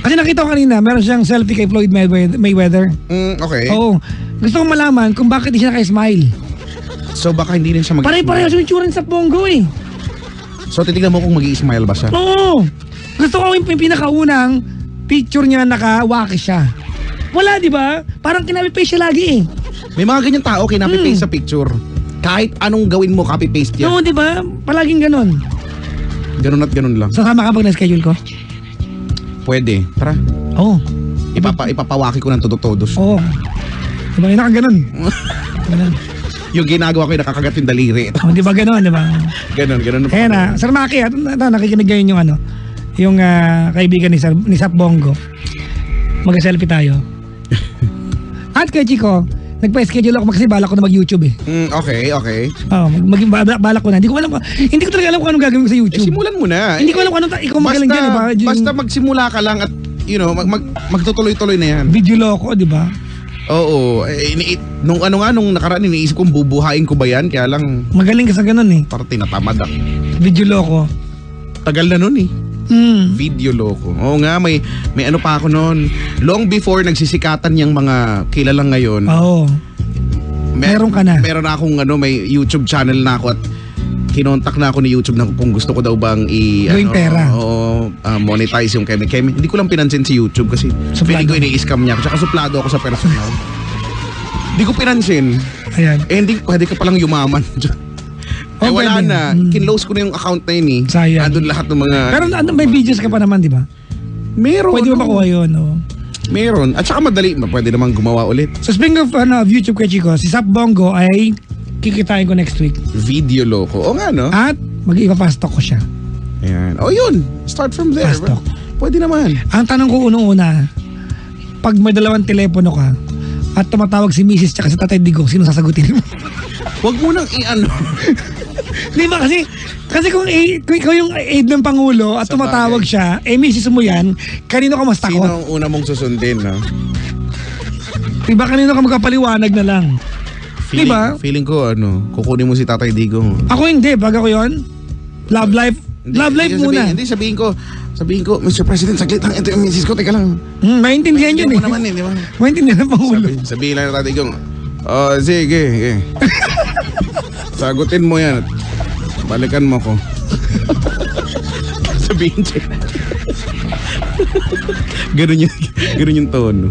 Kasi nakita ko kanina, meron siyang selfie kay Floyd Mayweather. Okay. Oo. Gusto ko malaman kung bakit di siya naka-smile. So baka hindi rin siya Pare-pareho yung itsura ni Sap Bongo eh. So titignan mo kung mag-i-smile ba siya? Oo. Gusto ko yung pinakaunang picture niya nakawaki siya. Wala, di ba? Parang kinabi-paste siya lagi eh. May mga ganyan tao kinapi-paste sa picture. Kahit anong gawin mo, copy-paste yan. Oo, di ba? Palaging ganon. Ganun at ganun lang. Sasama ka pag na-schedule ko? Pwede. Tara. Oo. Ipapawaki ko ng todo-todos. Oo. Di ba? Yung nakaganon. Ganon. Yung ginagawa ko yung nakakagat yung daliri. Oh, di ba ganon, di ba? Ganun. Kaya na, Sir Maki, nakikinig ngayon yung yung kaibigan ni Sap Bongo. Mag-selfie tayo. At kay Chico, nagpa-schedule ako kasi balak ko na mag-YouTube eh. Okay. Oo, balak ko na. Hindi ko talaga alam kung anong gagawin ko sa YouTube. Simulan mo na. Hindi ko alam kung anong ikaw magaling dyan, di ba? Basta magsimula ka lang at magtutuloy-tuloy na yan. Video loko, di ba? Oo. Nung nakaraan, iniisip kong bubuhayin ko ba yan? Kaya lang, Magaling ka sa ganun eh. parang tinatamad ako. Video loko. Tagal na nun eh. Video loko. Oo nga, may ano pa ako noon. Long before nagsisikatan yung mga kilalang ngayon. Oo. Meron ka na. Meron na akong may YouTube channel na ako at kinontak na ako ni YouTube na kung gusto ko daw bang Gawing pera. monetize yung Keme. Hindi ko lang pinansin si YouTube kasi Suplado. feeling ko ini-scam niya ako. Tsaka suplado ako sa personal. Hindi ko pinansin. Ayan. Hindi pwede ka palang yumaman. Wala pwede. na. Kinlose ko na yung account na yun eh. Sayang. Andun lahat ng mga... Pero may videos ka pa naman, di ba? meron. Pwede mo makuha yun, no? Meron. At saka madali. Pwede naman gumawa ulit. So speaking of YouTube kay Chico, si Sap Bongo ay kikitain ko next week. Video loko. O nga no? At mag-ipapastock ko siya. Ayan. O yun. Start from there. Pastok. Pwede naman. Ang tanong ko unang-una, pag may dalawang telepono ka at tumatawag si Mrs. tsaka si Tatay Digo, sino sasagutin mo? Huwag mo nang i-ano. Di ba kasi kung ikaw yung aide ng Pangulo at Sa tumatawag bagay. siya, Mrs. mo yan, kanino ka mas Sino takot? ang una mong susundin, no? Diba kanino ka magkapaliwanag na lang? Diba? Feeling ko, kukunin mo si Tatay Digo. Ako hindi, pag ako yun, love life muna. Sabihin ko, Mr. President, saglit lang, ito yung misis ko, teka lang. Maintindihan yun Hindi eh. mo naman di ba? Maintindihan ng Pangulo. Sabihin lang ng Tatay Digo, sige. Sagutin mo yan. Balikan mo ko. Sabihin siya. Ganun yung tono.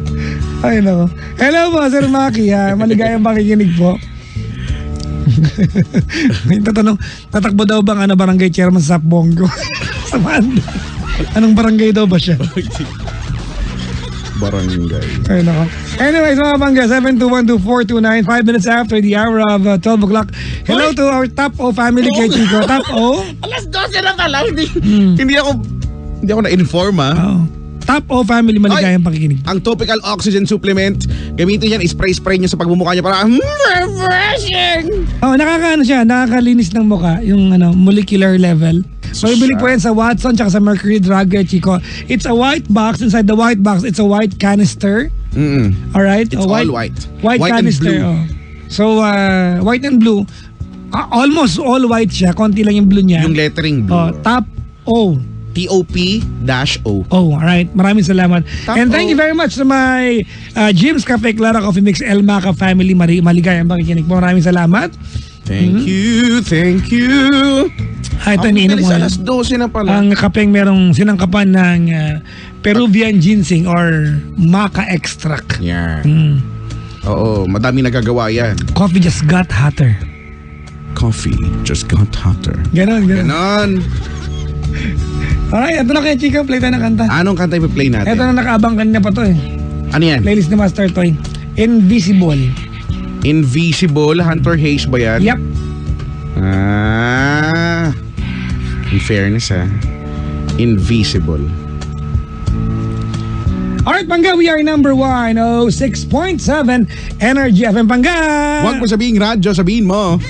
Ay nako. Hello po, Sir Maki ha. Maligayang pakikinig po. May tatanong, tatakbo daw bang barangay chairman sa Bongo? Sa Manda. Anong barangay daw ba siya? Barangay. Ay nako. Anyways mga bangga, 7212429, 5 minutes after the hour of 12 o'clock. Hello to our Top O family kay Chico. Top O? Alas 12 na pala. Hindi ako na-inform Oh. Top O family, maligayang pakikinig. Ang topical oxygen supplement, gamitin yan, spray nyo sa pagmumukha nyo para refreshing! Oh, nakakalinis ng mukha, yung molecular level. Mabibili po yan sa Watson tsaka sa Mercury Drug, Chico. It's a white box. Inside the white box, it's a white canister. Alright? It's all white. White White and canister. blue. Oh. So, white and blue. Almost all white siya. Konti lang yung blue niya. Yung lettering blue. Oh, Top O. TOP-O. Oh, alright. Maraming salamat. Top And thank O. you very much to my Jim's Cafe Clara Coffee Mix El Maca family. Maligayang pakikinig po. Maraming salamat. Thank you. Ito iniinom Bilis, ko. alas 12 na pala. Ang kapeng merong sinangkapan ng Peruvian ginseng or maca extract. Yan. Mm. Oo, madami nagagawa yan. Coffee just got hotter. Coffee just got hotter. Ganon. Ganon. Alright, ito na kaya Chica, play tayo ng kanta. Anong kanta i-play natin? Ito na nakaabang kanina pa to eh. Ano yan? Playlist ni Master Toy. Invisible. Invisible, Hunter Hayes ba yan? Yep. In fairness Invisible. Alright, Pangga, we are number 106.7 Energy FM Pangga. Huwag mo sabihin radyo, sabihin mo.